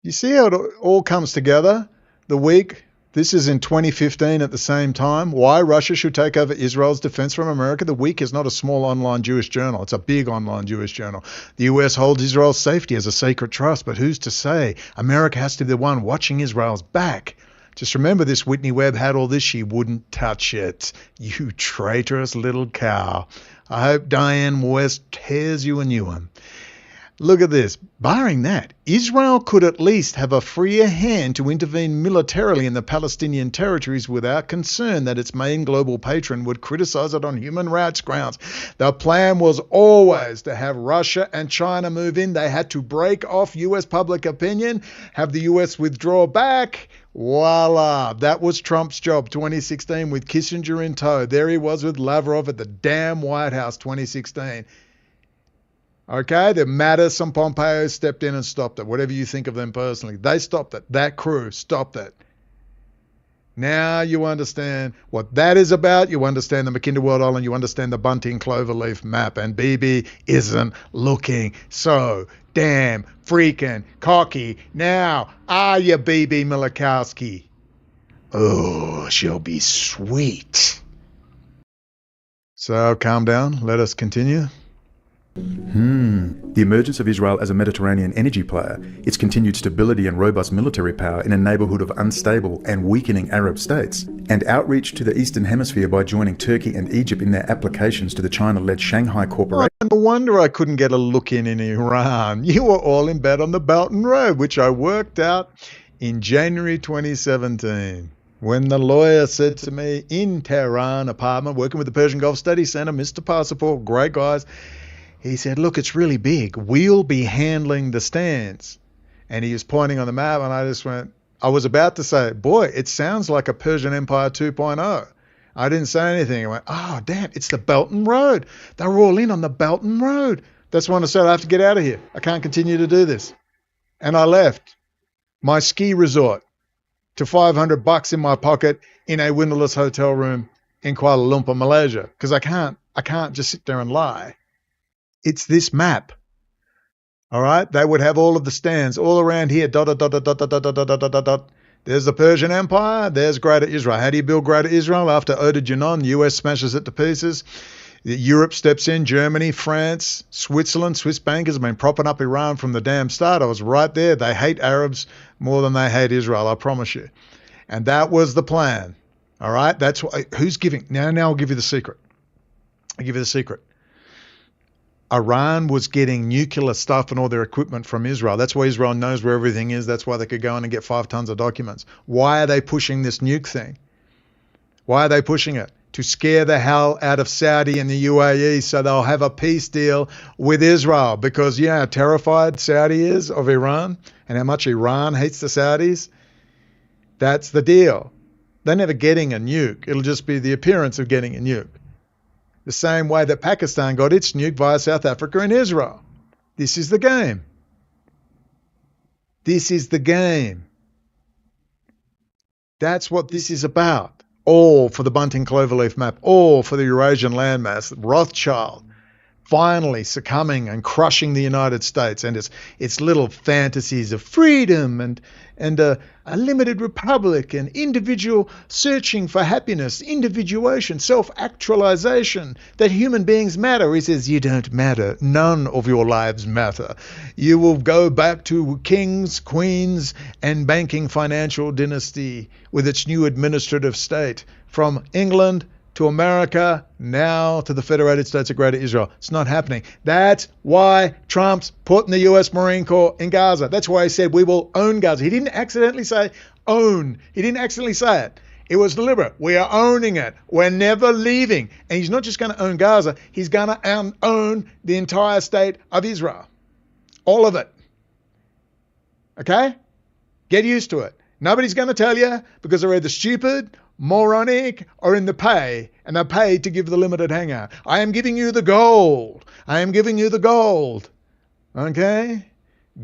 You see how it all comes together? The week, this is in 2015 at the same time. Why Russia should take over Israel's defense from America. The Week is not a small online Jewish journal. It's a big online Jewish journal. The US holds Israel's safety as a sacred trust, but who's to say America has to be the one watching Israel's back? Just remember this, Whitney Webb had all this, she wouldn't touch it. You traitorous little cow. I hope Diane West tears you a new one. Look at this. Barring that, Israel could at least have a freer hand to intervene militarily in the Palestinian territories without concern that its main global patron would criticize it on human rights grounds. The plan was always to have Russia and China move in. They had to break off US public opinion, have the US withdraw back. Voila. That was Trump's job, 2016, with Kissinger in tow. There he was with Lavrov at the damn White House, 2016. Okay, the Mattis and Pompeo stepped in and stopped it. Whatever you think of them personally, they stopped it. That crew stopped it. Now you understand what that is about. You understand the Mackinder World Island. You understand the Bunting cloverleaf map. And BB isn't looking so damn freaking cocky. Now, are you, BB Milakowski? Oh, she'll be sweet. So calm down. Let us continue. The emergence of Israel as a Mediterranean energy player, its continued stability and robust military power in a neighbourhood of unstable and weakening Arab states, and outreach to the Eastern Hemisphere by joining Turkey and Egypt in their applications to the China-led Shanghai Corporation. No wonder I couldn't get a look in Iran. You were all in bed on the Belt and Road, which I worked out in January 2017. When the lawyer said to me in Tehran apartment, working with the Persian Gulf Study Center, Mr. Parsifal, great guys, he said, look, it's really big. We'll be handling the stands. And he was pointing on the map, and I just went, I was about to say, boy, it sounds like a Persian Empire 2.0. I didn't say anything. I went, oh, damn, it's the Belt and Road. They were all in on the Belt and Road. That's when I said, I have to get out of here. I can't continue to do this. And I left my ski resort to $500 in my pocket in a windowless hotel room in Kuala Lumpur, Malaysia, because I can't just sit there and lie. It's this map. All right? They would have all of the stands all around here. Dot, dot, dot, dot, dot, dot, dot, dot, dot, dot. There's the Persian Empire. There's Greater Israel. How do you build Greater Israel? After Ode Junon, the US smashes it to pieces. Europe steps in. Germany, France, Switzerland. Swiss bankers have been propping up Iran from the damn start. I was right there. They hate Arabs more than they hate Israel, I promise you. And that was the plan. All right? That's what, who's giving? Now I'll give you the secret. I'll give you the secret. Iran was getting nuclear stuff and all their equipment from Israel. That's why Israel knows where everything is. That's why they could go in and get 5 tons of documents. Why are they pushing this nuke thing? Why are they pushing it? To scare the hell out of Saudi and the UAE so they'll have a peace deal with Israel. Because, you know how terrified Saudi is of Iran and how much Iran hates the Saudis? That's the deal. They're never getting a nuke. It'll just be the appearance of getting a nuke. The same way that Pakistan got its nuke via South Africa and Israel. This is the game. This is the game. That's what this is about. All for the Bunting cloverleaf map. All for the Eurasian landmass. Rothschild. finally succumbing and crushing the United States and its little fantasies of freedom and a limited republic and individual searching for happiness, individuation, self-actualization, that human beings matter. He says, you don't matter. None of your lives matter. You will go back to kings, queens, and banking financial dynasty with its new administrative state from England to America, now to the Federated States of Greater Israel. It's not happening. That's why Trump's putting the U.S. Marine Corps in Gaza. That's why he said we will own Gaza. He didn't accidentally say own. He didn't accidentally say it. It was deliberate. We are owning it. We're never leaving. And he's not just going to own Gaza. He's going to own the entire state of Israel. All of it. Okay? Get used to it. Nobody's going to tell you because they're either stupid, moronic, or in the pay, and they're paid to give the limited hangout. I am giving you the gold. I am giving you the gold. Okay?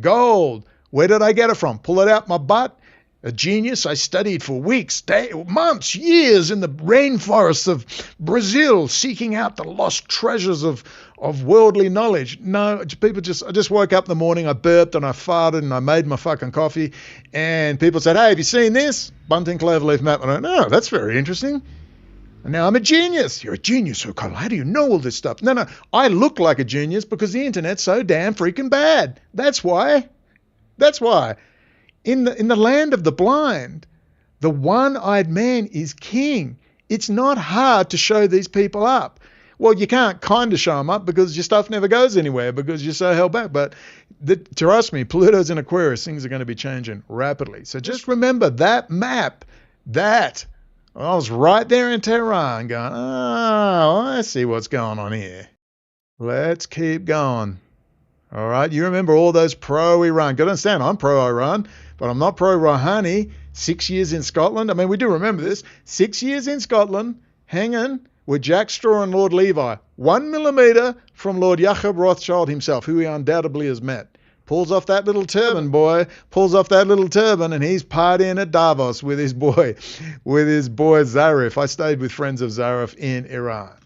Gold. Where did I get it from? Pull it out my butt? A genius. I studied for weeks, months, years in the rainforests of Brazil, seeking out the lost treasures of worldly knowledge. No, I just woke up in the morning, I burped and I farted and I made my fucking coffee, and people said, hey, have you seen this? Bunting cloverleaf map. And I went, oh, that's very interesting. And now I'm a genius. You're a genius, O'Connell. How do you know all this stuff? No, I look like a genius because the internet's so damn freaking bad. That's why. That's why. In the land of the blind, the one-eyed man is king. It's not hard to show these people up. Well, you can't kind of show them up because your stuff never goes anywhere because you're so held back. But trust me, Pluto's in Aquarius. Things are going to be changing rapidly. So just remember that map, I was right there in Tehran going, oh, I see what's going on here. Let's keep going. All right, you remember all those pro-Iran. Got to understand, I'm pro-Iran, but I'm not pro-Rouhani. 6 years in Scotland. I mean, we do remember this. 6 years in Scotland, hanging with Jack Straw and Lord Levi. 1 millimetre from Lord Jacob Rothschild himself, who he undoubtedly has met. Pulls off that little turban, boy. Pulls off that little turban, and he's partying at Davos with his boy Zarif. I stayed with friends of Zarif in Iran.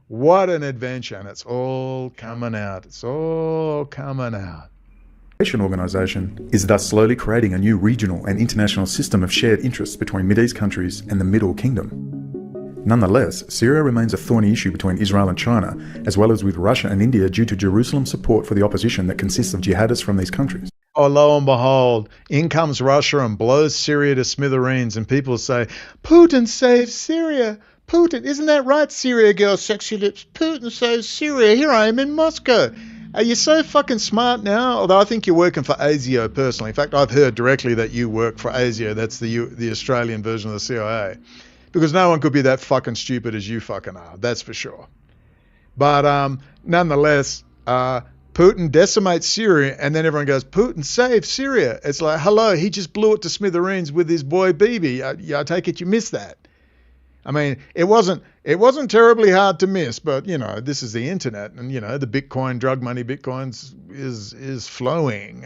What an adventure, and it's all coming out. It's all coming out. Organization is thus slowly creating a new regional and international system of shared interests between Mideast countries and the Middle Kingdom. Nonetheless, Syria remains a thorny issue between Israel and China, as well as with Russia and India due to Jerusalem's support for the opposition that consists of jihadists from these countries. Oh, lo and behold, in comes Russia and blows Syria to smithereens, and people say, Putin saves Syria. Putin, isn't that right, Syria girl, sexy lips? Putin saves Syria. Here I am in Moscow. Are you so fucking smart now? Although I think you're working for ASIO personally. In fact, I've heard directly that you work for ASIO. That's the Australian version of the CIA. Because no one could be that fucking stupid as you fucking are. That's for sure. But nonetheless, Putin decimates Syria, and then everyone goes, Putin saved Syria. It's like, hello, he just blew it to smithereens with his boy Bibi. I take it you missed that. I mean, it wasn't terribly hard to miss, but, you know, this is the internet, and, you know, the Bitcoin, drug money, Bitcoins is flowing.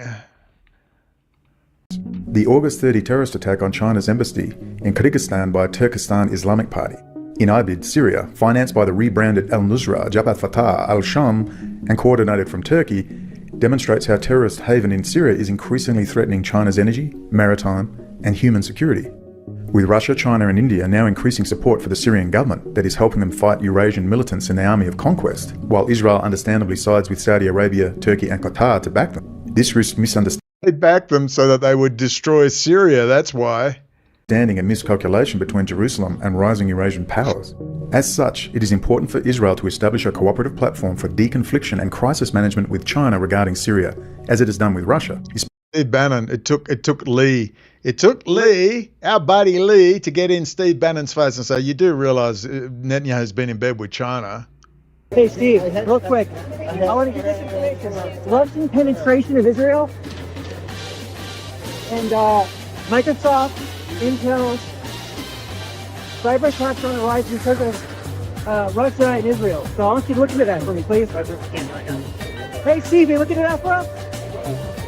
The August 30 terrorist attack on China's embassy in Kyrgyzstan by Turkestan Islamic Party in Idlib, Syria, financed by the rebranded Al-Nusra Jabhat Fatah al-Sham and coordinated from Turkey, demonstrates how terrorist haven in Syria is increasingly threatening China's energy, maritime, and human security. With Russia, China and India now increasing support for the Syrian government that is helping them fight Eurasian militants in the army of conquest, while Israel understandably sides with Saudi Arabia, Turkey and Qatar to back them. This risks misunderstanding. They backed them so that they would destroy Syria, that's why. And miscalculation between Jerusalem and rising Eurasian powers. As such, it is important for Israel to establish a cooperative platform for deconfliction and crisis management with China regarding Syria, as it has done with Russia. Steve Bannon, it took Lee. It took Lee, our buddy Lee, to get in Steve Bannon's face and say, you do realise Netanyahu's been in bed with China. Hey Steve, real quick, I want to get this information. Russian penetration of Israel and Microsoft, Intel, cyber attacks on the rise because of Russia and Israel. So I want you to look into that for me, please. Hey Steve, you looking at that for us?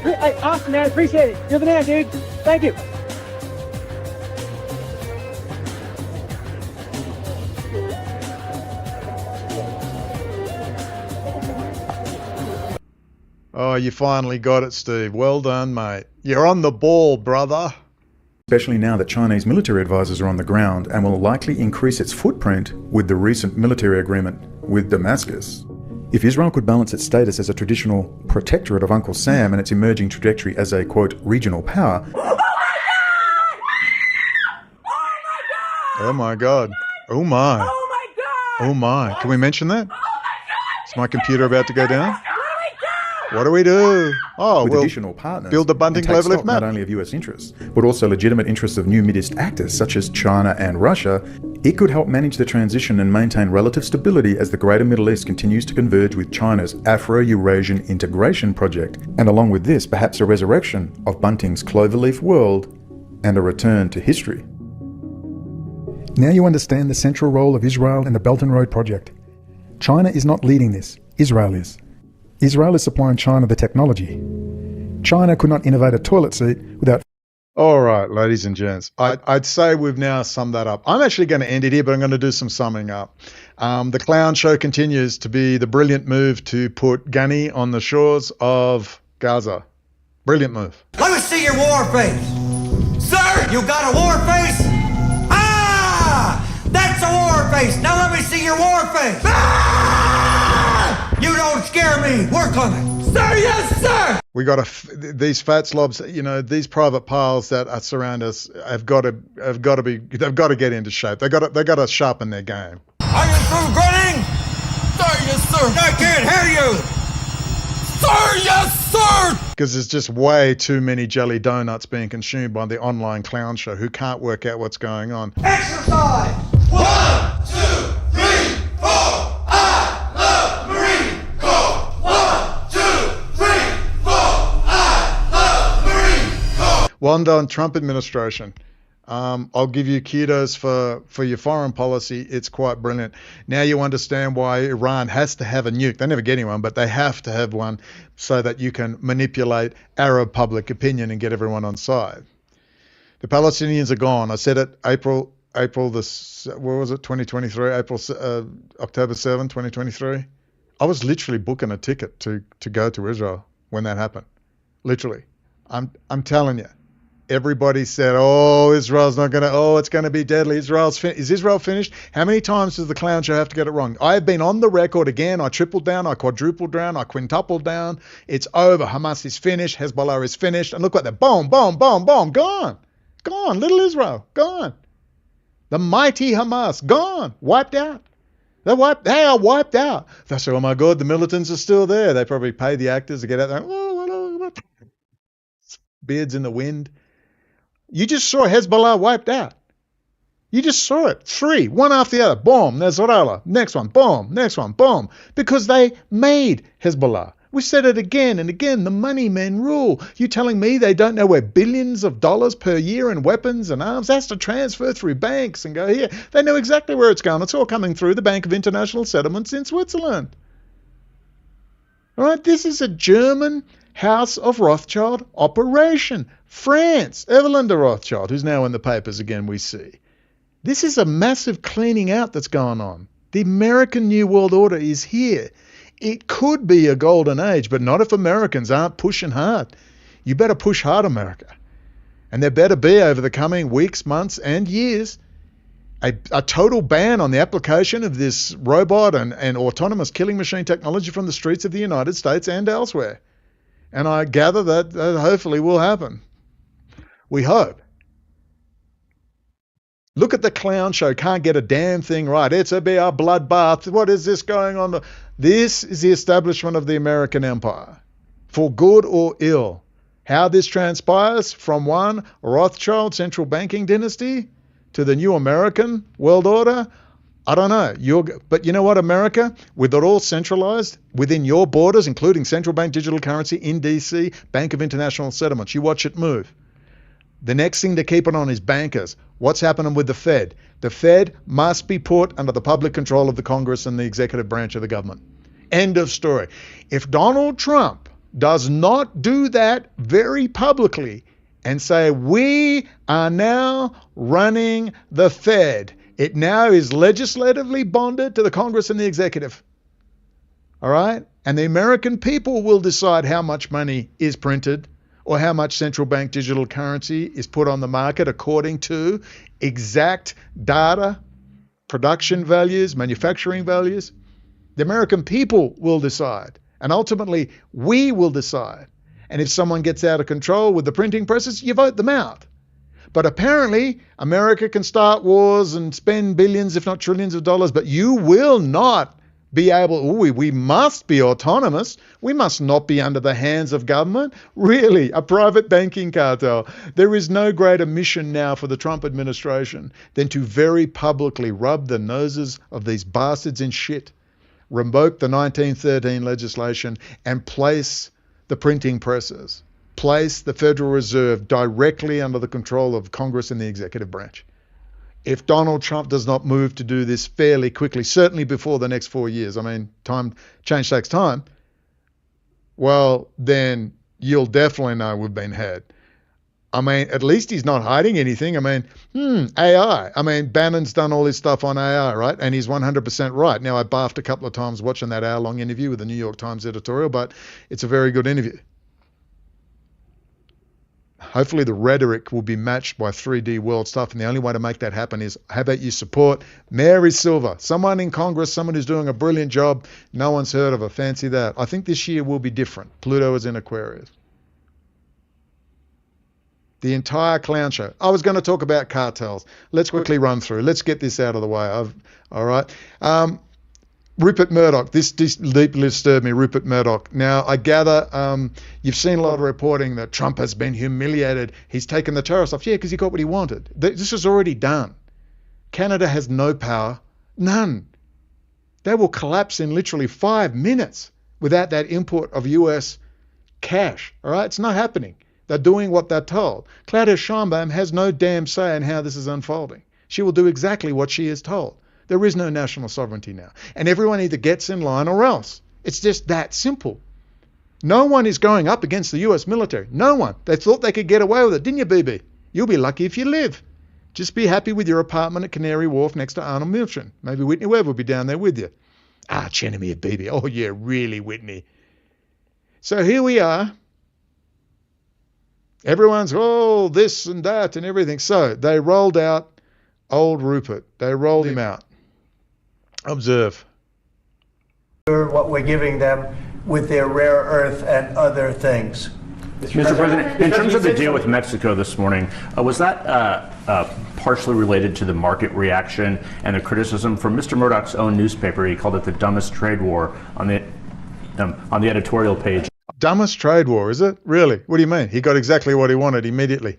Hey, awesome, man. Appreciate it. You're the man, dude. Thank you. Oh, you finally got it, Steve. Well done, mate. You're on the ball, brother. Especially now that Chinese military advisors are on the ground and will likely increase its footprint with the recent military agreement with Damascus. If Israel could balance its status as a traditional protectorate of Uncle Sam and its emerging trajectory as a, quote, regional power... Oh my God. Oh my. Oh my. Can we mention that? Is my computer about to go down? What do we do? Oh, with we'll additional partners, build the Bunting and take cloverleaf stock map. not only of US interests, but also legitimate interests of new Mideast actors such as China and Russia. It could help manage the transition and maintain relative stability as the greater Middle East continues to converge with China's Afro-Eurasian integration project, and along with this, perhaps a resurrection of Bunting's cloverleaf world and a return to history. Now you understand the central role of Israel in the Belt and Road project. China is not leading this, Israel is. Israel is supplying China the technology. China could not innovate a toilet seat without... All right, ladies and gents, I'd say we've now summed that up. I'm actually going to end it here, but I'm going to do some summing up. The clown show continues to be the brilliant move to put Gunny on the shores of Gaza. Brilliant move. Let me see your war face. Sir, you got a war face? Ah! That's a war face. Now let me see your war face. Ah! You don't scare me. Work on it. Sir, yes, sir. We got these fat slobs, you know, these private piles that surround us they've got to get into shape. They got to sharpen their game. Are you through grinning? Sir, yes, sir. I can't hear you. Sir, yes, sir. Because there's just way too many jelly donuts being consumed by the online clown show who can't work out what's going on. Exercise. 1, 2, 3, 4. I love Marine Corps. 1, 2, 3, 4. I love Marine Corps. Well done, Trump administration. I'll give you kudos for your foreign policy. It's quite brilliant. Now you understand why Iran has to have a nuke. They never get anyone, but they have to have one so that you can manipulate Arab public opinion and get everyone on side. The Palestinians are gone. I said it October 7, 2023. I was literally booking a ticket to go to Israel when that happened. Literally. I'm telling you. Everybody said, oh, Israel's not going to, oh, it's going to be deadly. Is Israel finished? How many times does the clown show have to get it wrong? I have been on the record again. I tripled down, I quadrupled down, I quintupled down. It's over. Hamas is finished. Hezbollah is finished. And look at that. Boom, boom, boom, boom. Gone. Gone. Little Israel. Gone. The mighty Hamas. Gone. Wiped out. They are wiped out. They say, oh my God, the militants are still there. They probably pay the actors to get out there. Oh, what? Beards in the wind. You just saw Hezbollah wiped out. You just saw it. 3, one after the other. Boom, Nasrallah. Next one. Boom. Next one. Boom. Because they made Hezbollah. We said it again and again. The money men rule. You telling me they don't know where billions of dollars per year in weapons and arms has to transfer through banks and go here? They know exactly where it's going. It's all coming through the Bank of International Settlements in Switzerland. All right, this is a German House of Rothschild operation. France, Evelyn de Rothschild, who's now in the papers again, we see. This is a massive cleaning out that's going on. The American New World Order is here. It could be a golden age, but not if Americans aren't pushing hard. You better push hard, America. And there better be, over the coming weeks, months, and years, a total ban on the application of this robot and autonomous killing machine technology from the streets of the United States and elsewhere. And I gather that hopefully will happen. We hope. Look at the clown show. Can't get a damn thing right. It's a bloodbath. What is this going on? This is the establishment of the American empire. For good or ill. How this transpires from one Rothschild central banking dynasty to the new American world order, I don't know. But you know what, America? With it all centralized within your borders, including central bank digital currency in DC, Bank of International Settlements. You watch it move. The next thing to keep it on is bankers. What's happening with the Fed? The Fed must be put under the public control of the Congress and the executive branch of the government. End of story. If Donald Trump does not do that very publicly and say, we are now running the Fed, it now is legislatively bonded to the Congress and the executive. all right? And the American people will decide how much money is printed or how much central bank digital currency is put on the market according to exact data, production values, manufacturing values. The American people will decide. And ultimately, we will decide. And if someone gets out of control with the printing presses, you vote them out. But apparently, America can start wars and spend billions, if not trillions of dollars, but you will not be able, we must be autonomous. We must not be under the hands of government. Really, a private banking cartel. There is no greater mission now for the Trump administration than to very publicly rub the noses of these bastards in shit, revoke the 1913 legislation, and place the printing presses, place the Federal Reserve directly under the control of Congress and the executive branch. If Donald Trump does not move to do this fairly quickly, certainly before the next 4 years, I mean, change takes time, well, then you'll definitely know we've been had. I mean, at least he's not hiding anything. I mean, AI. I mean, Bannon's done all his stuff on AI, right? And he's 100% right. Now, I barfed a couple of times watching that hour-long interview with the New York Times editorial, but it's a very good interview. Hopefully the rhetoric will be matched by 3D world stuff, and the only way to make that happen is, how about you support Mary Silver, someone in Congress, someone who's doing a brilliant job, no one's heard of her, fancy that. I think this year will be different. Pluto is in Aquarius. The entire clown show. I was going to talk about cartels. Let's quickly run through. Let's get this out of the way. All right. Rupert Murdoch. This deeply disturbed me, Rupert Murdoch. Now, I gather you've seen a lot of reporting that Trump has been humiliated. He's taken the tariffs off. Yeah, because he got what he wanted. This is already done. Canada has no power. None. They will collapse in literally 5 minutes without that import of US cash. All right? It's not happening. They're doing what they're told. Claudia Sheinbaum has no damn say in how this is unfolding. She will do exactly what she is told. There is no national sovereignty now. And everyone either gets in line or else. It's just that simple. No one is going up against the US military. No one. They thought they could get away with it, didn't you, BB? You'll be lucky if you live. Just be happy with your apartment at Canary Wharf next to Arnold Milchan. Maybe Whitney Webb will be down there with you. Arch enemy of BB. Oh, yeah, really, Whitney. So here we are. Everyone's, oh, this and that and everything. So they rolled out old Rupert. They rolled him out. Observe. What we're giving them with their rare earth and other things. Mr. President, in terms of the deal with Mexico this morning, was that partially related to the market reaction and the criticism from Mr. Murdoch's own newspaper? He called it the dumbest trade war on the editorial page. Dumbest trade war, is it? Really? What do you mean? He got exactly what he wanted immediately.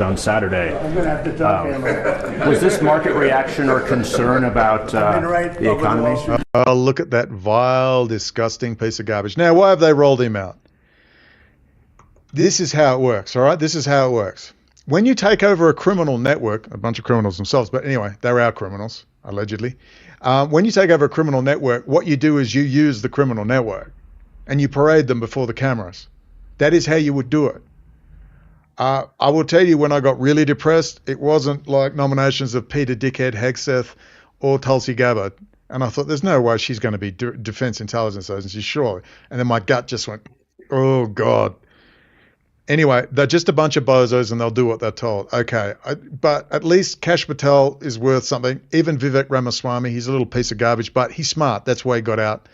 On Saturday. I'm going to have to talk to him. Was this market reaction or concern about the economy? Oh, look at that vile, disgusting piece of garbage. Now, why have they rolled him out? This is how it works, all right? This is how it works. When you take over a criminal network, a bunch of criminals themselves, but anyway, they're our criminals, allegedly. When you take over a criminal network, what you do is you use the criminal network and you parade them before the cameras. That is how you would do it. I will tell you, when I got really depressed, it wasn't like nominations of Peter Dickhead Hegseth or Tulsi Gabbard. And I thought, there's no way she's going to be Defense Intelligence Agency, surely. And then my gut just went, oh, God. Anyway, they're just a bunch of bozos and they'll do what they're told. Okay, but at least Kash Patel is worth something. Even Vivek Ramaswamy, he's a little piece of garbage, but he's smart. That's why he got out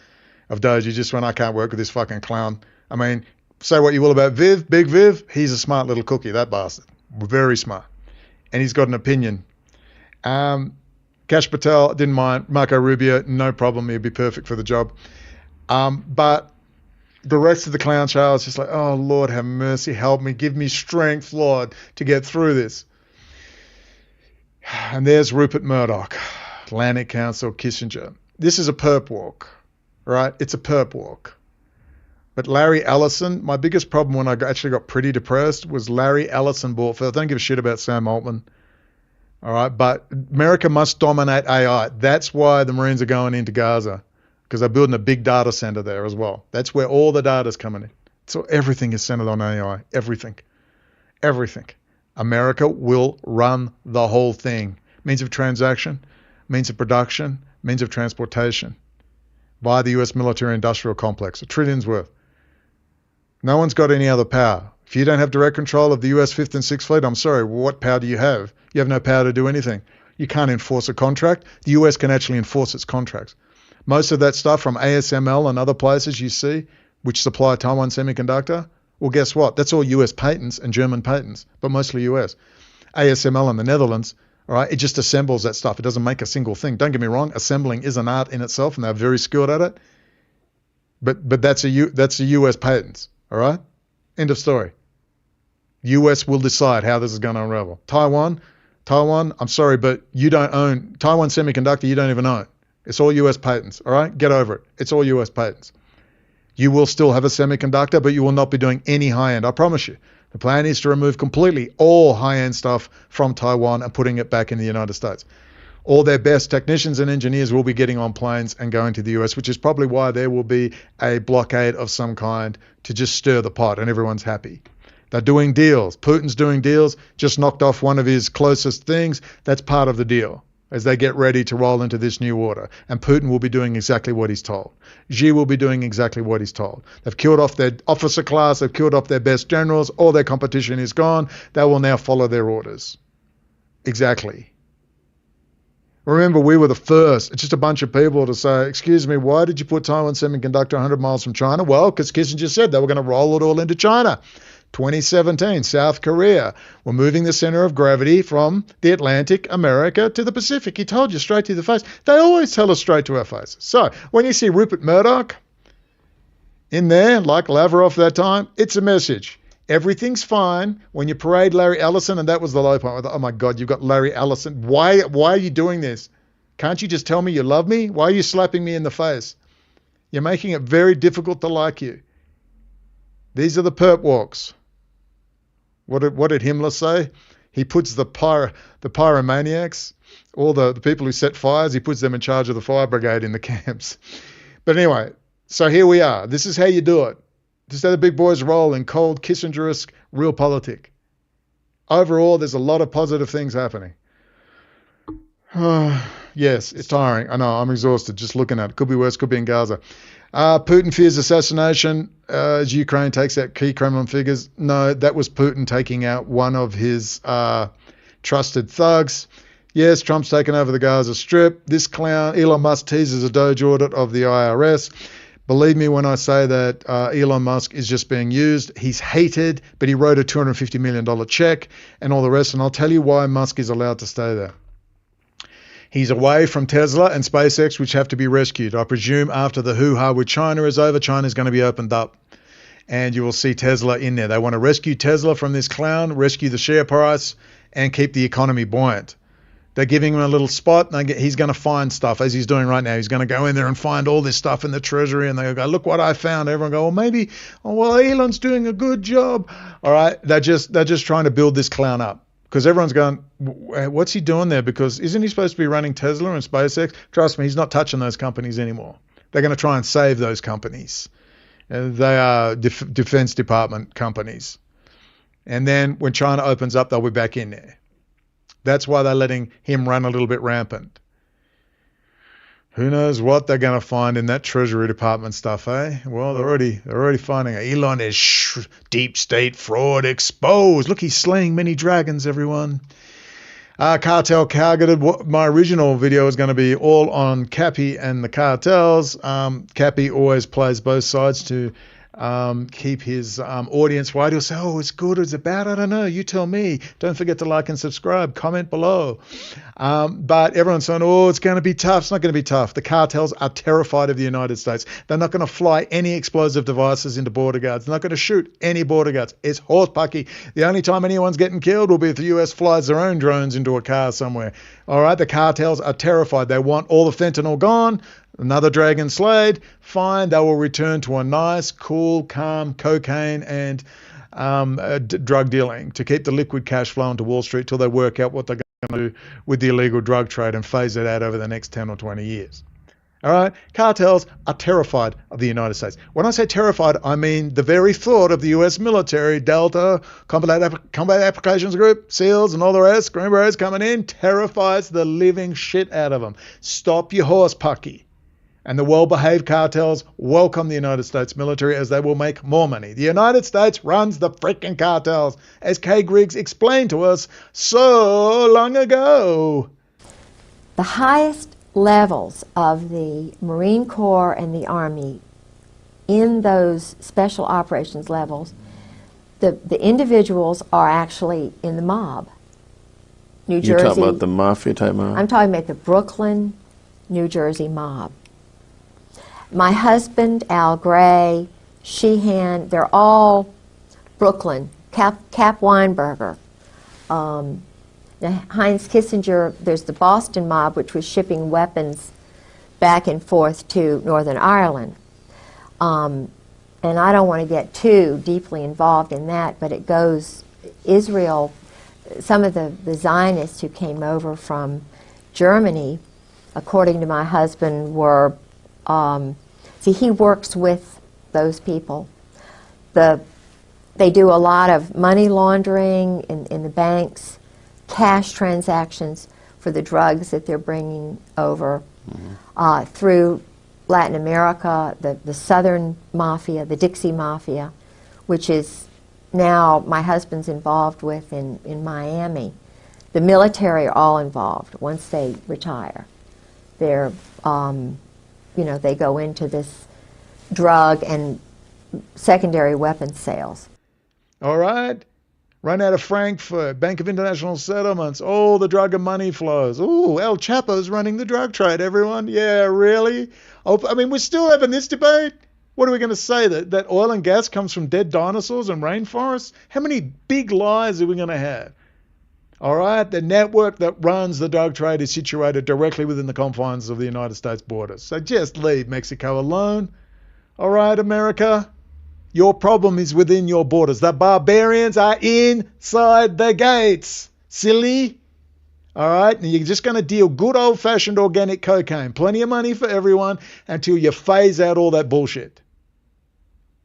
of Doge. He just went, I can't work with this fucking clown. I mean, say what you will about Viv, Big Viv, he's a smart little cookie, that bastard. Very smart. And he's got an opinion. Kash Patel, didn't mind. Marco Rubio, no problem. He'd be perfect for the job. But the rest of the clown show is just like, oh, Lord, have mercy, help me, give me strength, Lord, to get through this. And there's Rupert Murdoch, Atlantic Council, Kissinger. This is a perp walk, right? It's a perp walk. But Larry Ellison, my biggest problem when I actually got pretty depressed was Larry Ellison bought for, I don't give a shit about Sam Altman. All right, but America must dominate AI. That's why the Marines are going into Gaza, because they're building a big data center there as well. That's where all the data's coming in. So everything is centered on AI, everything. Everything. America will run the whole thing. Means of transaction, means of production, means of transportation. by the US military industrial complex, $1 trillion worth. No one's got any other power. If you don't have direct control of the US 5th and 6th Fleet, I'm sorry, what power do you have? You have no power to do anything. You can't enforce a contract. The US can actually enforce its contracts. Most of that stuff from ASML and other places you see, which supply Taiwan Semiconductor, well, guess what? That's all US patents and German patents, but mostly US. ASML in the Netherlands, all right, it just assembles that stuff. It doesn't make a single thing. Don't get me wrong, assembling is an art in itself, and they're very skilled at it. But that's a US patents, all right? End of story. US will decide how this is going to unravel. Taiwan, I'm sorry, but you don't own Taiwan Semiconductor. You don't even own. It's all US patents, all right? Get over it. It's all US patents. You will still have a semiconductor, but you will not be doing any high-end. I promise you. The plan is to remove completely all high-end stuff from Taiwan and putting it back in the United States. All their best technicians and engineers will be getting on planes and going to the US, which is probably why there will be a blockade of some kind to just stir the pot and everyone's happy. They're doing deals. Putin's doing deals, just knocked off one of his closest things. That's part of the deal as they get ready to roll into this new order. And Putin will be doing exactly what he's told. Xi will be doing exactly what he's told. They've killed off their officer class. They've killed off their best generals. All their competition is gone. They will now follow their orders. Exactly. Remember, we were the first, just a bunch of people to say, excuse me, why did you put Taiwan Semiconductor 100 miles from China? Well, because Kissinger said they were going to roll it all into China. 2017, South Korea. We're moving the center of gravity from the Atlantic, America, to the Pacific. He told you straight to the face. They always tell us straight to our faces. So when you see Rupert Murdoch in there, like Lavrov that time, it's a message. Everything's fine. When you parade Larry Ellison, and that was the low point. Oh my God, you've got Larry Ellison. Why are you doing this? Can't you just tell me you love me? Why are you slapping me in the face? You're making it very difficult to like you. These are the perp walks. What did Himmler say? He puts the pyromaniacs, all the people who set fires, he puts them in charge of the fire brigade in the camps. But anyway, so here we are. This is how you do it. This is how the big boys roll in cold Kissinger-esque realpolitik. Overall, there's a lot of positive things happening. Yes, it's tiring. I know, I'm exhausted just looking at it. Could be worse, could be in Gaza. Putin fears assassination as Ukraine takes out key Kremlin figures. No, that was Putin taking out one of his trusted thugs. Yes, Trump's taken over the Gaza Strip. This clown, Elon Musk, teases a Doge audit of the IRS. Believe me when I say that Elon Musk is just being used. He's hated, but he wrote a $250 million check and all the rest. And I'll tell you why Musk is allowed to stay there. He's away from Tesla and SpaceX, which have to be rescued. I presume after the hoo-ha with China is over, China's going to be opened up. And you will see Tesla in there. They want to rescue Tesla from this clown, rescue the share price, and keep the economy buoyant. They're giving him a little spot, and he's going to find stuff, as he's doing right now. He's going to go in there and find all this stuff in the treasury, and they'll go, look what I found. Everyone go, well, Elon's doing a good job. All right, they're just trying to build this clown up. Because everyone's going, what's he doing there? Because isn't he supposed to be running Tesla and SpaceX? Trust me, he's not touching those companies anymore. They're going to try and save those companies. They are Defense Department companies. And then when China opens up, they'll be back in there. That's why they're letting him run a little bit rampant. Who knows what they're going to find in that Treasury Department stuff, eh? Well, they're already finding it. Elon is deep state fraud exposed. Look, he's slaying many dragons, everyone. Cartel targeted. My original video is going to be all on Cappy and the cartels. Cappy always plays both sides to keep his audience wide. He'll say, oh, it's good, it's bad, I don't know, you tell me. Don't forget to like and subscribe, comment below. But everyone's saying, oh, it's going to be tough. It's not going to be tough. The cartels are terrified of the United States. They're not going to fly any explosive devices into border guards. They're not going to shoot any border guards. It's horsepucky. The only time anyone's getting killed will be if the US flies their own drones into a car somewhere. All right, the cartels are terrified. They want all the fentanyl gone. Another dragon slayed, fine, they will return to a nice, cool, calm cocaine and drug dealing to keep the liquid cash flowing to Wall Street till they work out what they're going to do with the illegal drug trade and phase it out over the next 10 or 20 years. All right, cartels are terrified of the United States. When I say terrified, I mean the very thought of the US military, Delta, Combat Applications Group, SEALs and all the rest, Green Berets coming in, terrifies the living shit out of them. Stop your horse pucky. And the well-behaved cartels welcome the United States military as they will make more money. The United States runs the freaking cartels, as Kay Griggs explained to us so long ago. The highest levels of the Marine Corps and the Army in those special operations levels, the individuals are actually in the mob. New Jersey. You're talking about the mafia type mob? I'm talking about the Brooklyn, New Jersey mob. My husband, Al Gray, Sheehan, they're all Brooklyn. Cap Weinberger. Heinz Kissinger, there's the Boston mob, which was shipping weapons back and forth to Northern Ireland. And I don't want to get too deeply involved in that, but it goes, Israel, some of the Zionists who came over from Germany, according to my husband, were, see, he works with those people. They do a lot of money laundering in the banks, cash transactions for the drugs that they're bringing over through Latin America, the Southern Mafia, the Dixie Mafia, which is now my husband's involved with in Miami. The military are all involved once they retire. They're, they go into this drug and secondary weapons sales. All right? Run out of Frankfurt, Bank of International Settlements, all the drug and money flows. Ooh, El Chapo's running the drug trade, everyone. Yeah, really? Oh, I mean, we're still having this debate? What are we going to say, that oil and gas comes from dead dinosaurs and rainforests? How many big lies are we going to have? All right, the network that runs the drug trade is situated directly within the confines of the United States borders. So just leave Mexico alone. All right, America, your problem is within your borders. The barbarians are inside the gates. Silly. All right, and you're just going to deal good old-fashioned organic cocaine. Plenty of money for everyone until you phase out all that bullshit.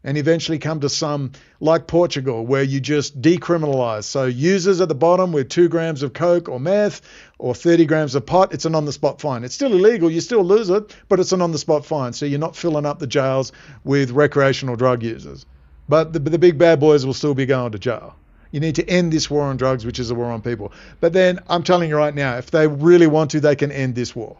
And eventually come to some, like Portugal, where you just decriminalize. So users at the bottom with 2 grams of coke or meth or 30 grams of pot, it's an on-the-spot fine. It's still illegal, you still lose it, but it's an on-the-spot fine. So you're not filling up the jails with recreational drug users. But the big bad boys will still be going to jail. You need to end this war on drugs, which is a war on people. But then, I'm telling you right now, if they really want to, they can end this war.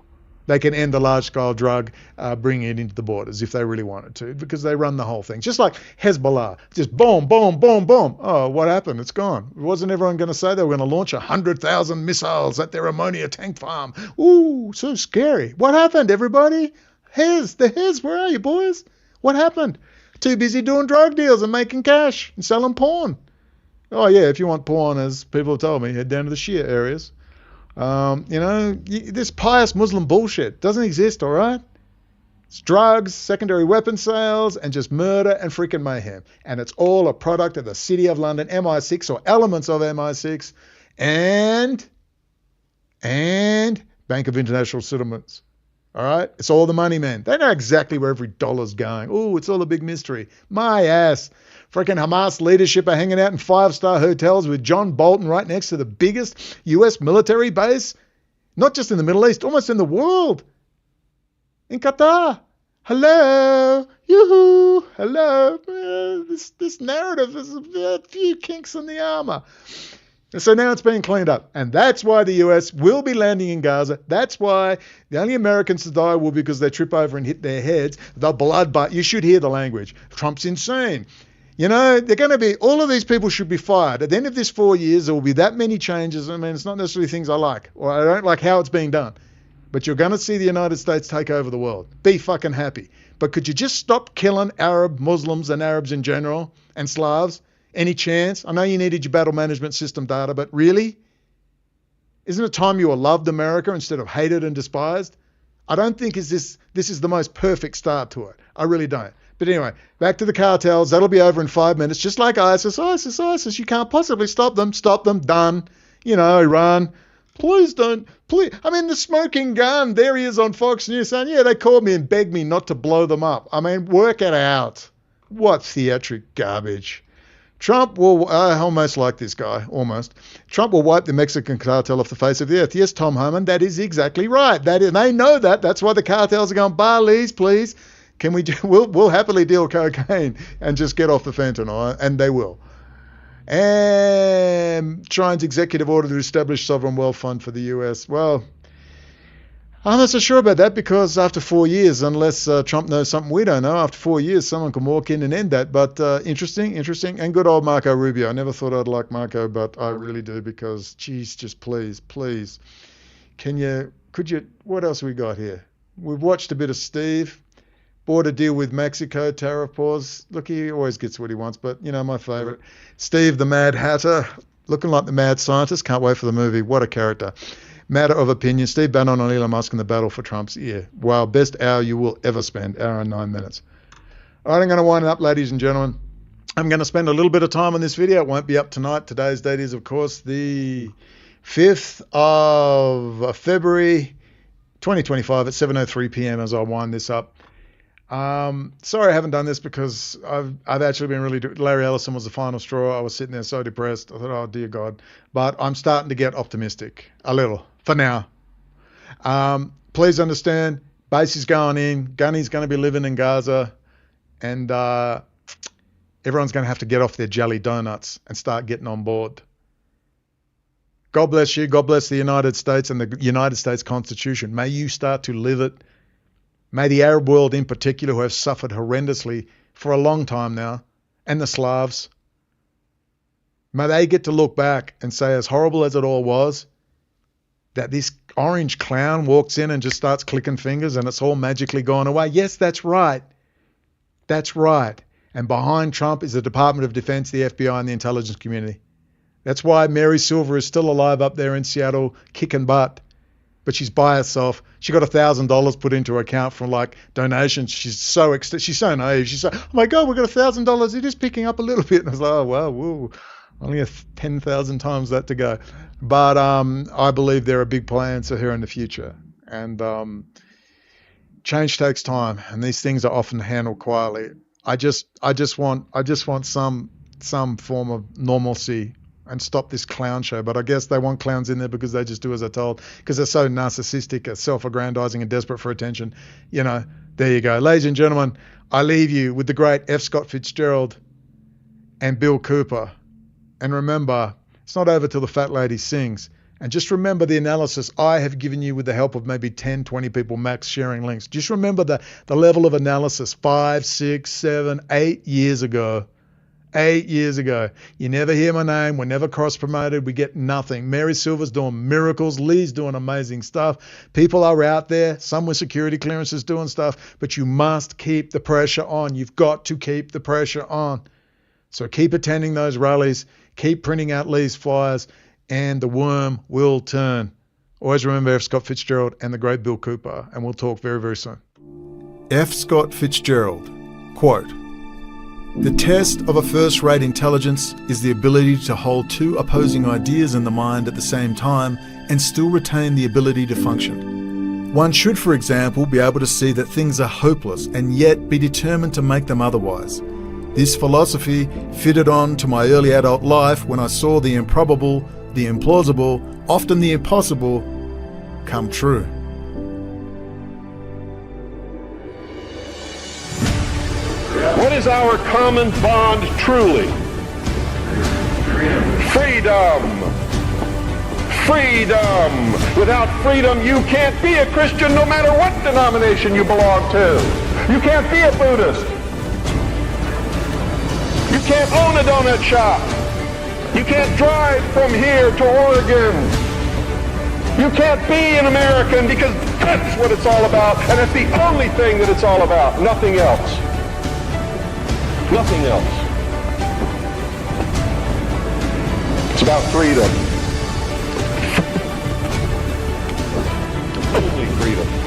They can end the large-scale drug, bringing it into the borders if they really wanted to, because they run the whole thing. Just like Hezbollah, just boom, boom, boom, boom. Oh, what happened? It's gone. Wasn't everyone going to say they were going to launch 100,000 missiles at their ammonia tank farm? Ooh, so scary. What happened, everybody? Hez, where are you, boys? What happened? Too busy doing drug deals and making cash and selling porn. Oh, yeah, if you want porn, as people have told me, head down to the Shia areas. This pious Muslim bullshit doesn't exist, all right? It's drugs, secondary weapon sales, and just murder and freaking mayhem. And it's all a product of the City of London, MI6, or elements of MI6, and Bank of International Settlements. All right? It's all the money men. They know exactly where every dollar's going. Ooh, it's all a big mystery. My ass. Freaking Hamas leadership are hanging out in 5-star hotels with John Bolton right next to the biggest US military base, not just in the Middle East, almost in the world. In Qatar. Hello. Yoo-hoo. Hello. This narrative is a few kinks in the armor. And so now it's being cleaned up. And that's why the US will be landing in Gaza. That's why the only Americans to die will be because they trip over and hit their heads. The bloodbath. You should hear the language. Trump's insane. They're going to be, all of these people should be fired. At the end of this 4 years, there will be that many changes. I mean, it's not necessarily things I like, or I don't like how it's being done. But you're going to see the United States take over the world. Be fucking happy. But could you just stop killing Arab Muslims and Arabs in general and Slavs? Any chance? I know you needed your battle management system data, but really? Isn't it time you all loved America instead of hated and despised? I don't think this is the most perfect start to it. I really don't. But anyway, back to the cartels. That'll be over in 5 minutes. Just like ISIS. You can't possibly stop them. Stop them. Done. Iran. Please don't. Please. I mean, the smoking gun. There he is on Fox News saying, yeah, they called me and begged me not to blow them up. I mean, work it out. What theatric garbage. Trump will, I almost like this guy, almost. Trump will wipe the Mexican cartel off the face of the earth. Yes, Tom Homan, that is exactly right. They know that. That's why the cartels are going, please. Can we? We'll happily deal cocaine and just get off the fentanyl, and they will. And Trine's executive order to establish sovereign wealth fund for the U.S. Well, I'm not so sure about that because after 4 years, unless Trump knows something we don't know, after 4 years, someone can walk in and end that. But interesting. And good old Marco Rubio. I never thought I'd like Marco, but I really do because, geez, just please. Could you, what else we got here? We've watched a bit of Steve. Border deal with Mexico, tariff pause. Look, he always gets what he wants, but, my favorite. Steve the Mad Hatter, looking like the mad scientist. Can't wait for the movie. What a character. Matter of opinion, Steve Bannon on Elon Musk in the battle for Trump's ear. Wow, best hour you will ever spend, hour and 9 minutes. All right, I'm going to wind it up, ladies and gentlemen. I'm going to spend a little bit of time on this video. It won't be up tonight. Today's date is, of course, the 5th of February, 2025 at 7:03 p.m. as I wind this up. Sorry I haven't done this because I've actually been really... Larry Ellison was the final straw. I was sitting there so depressed. I thought, oh, dear God. But I'm starting to get optimistic, a little. For now. Please understand, base is going in. Gunny's going to be living in Gaza. And everyone's going to have to get off their jelly donuts and start getting on board. God bless you. God bless the United States and the United States Constitution. May you start to live it. May the Arab world in particular, who have suffered horrendously for a long time now, and the Slavs, may they get to look back and say, as horrible as it all was, that this orange clown walks in and just starts clicking fingers and it's all magically gone away. Yes, that's right. That's right. And behind Trump is the Department of Defense, the FBI, and the intelligence community. That's why Mary Silver is still alive up there in Seattle, kicking butt. But she's by herself. She got $1,000 put into her account from donations. She's so naive. She's like, oh my God, we got $1,000. It is picking up a little bit. And I was like, oh wow, woo. Only 10,000 times that to go. But I believe there are big plans for her in the future. And change takes time, and these things are often handled quietly. I just want some form of normalcy and stop this clown show. But I guess they want clowns in there because they just do as they're told, because they're so narcissistic, self-aggrandizing, and desperate for attention. There you go. Ladies and gentlemen, I leave you with the great F. Scott Fitzgerald and Bill Cooper. And remember, it's not over till the fat lady sings. And just remember the analysis I have given you with the help of maybe 10, 20 people max sharing links. Just remember the level of analysis 5, 6, 7, 8 years ago. 8 years ago. You never hear my name. We're never cross-promoted. We get nothing. Mary Silver's doing miracles. Lee's doing amazing stuff. People are out there, some with security clearances doing stuff, but you must keep the pressure on. You've got to keep the pressure on. So keep attending those rallies. Keep printing out Lee's flyers, and the worm will turn. Always remember F. Scott Fitzgerald and the great Bill Cooper, and we'll talk very, very soon. F. Scott Fitzgerald, quote, "The test of a first-rate intelligence is the ability to hold two opposing ideas in the mind at the same time and still retain the ability to function. One should, for example, be able to see that things are hopeless and yet be determined to make them otherwise. This philosophy fitted on to my early adult life when I saw the improbable, the implausible, often the impossible, come true." What is our common bond truly? Freedom. Freedom. Without freedom, you can't be a Christian no matter what denomination you belong to. You can't be a Buddhist. You can't own a donut shop. You can't drive from here to Oregon. You can't be an American because that's what it's all about, and it's the only thing that it's all about, nothing else. Nothing else. It's about freedom. Only freedom.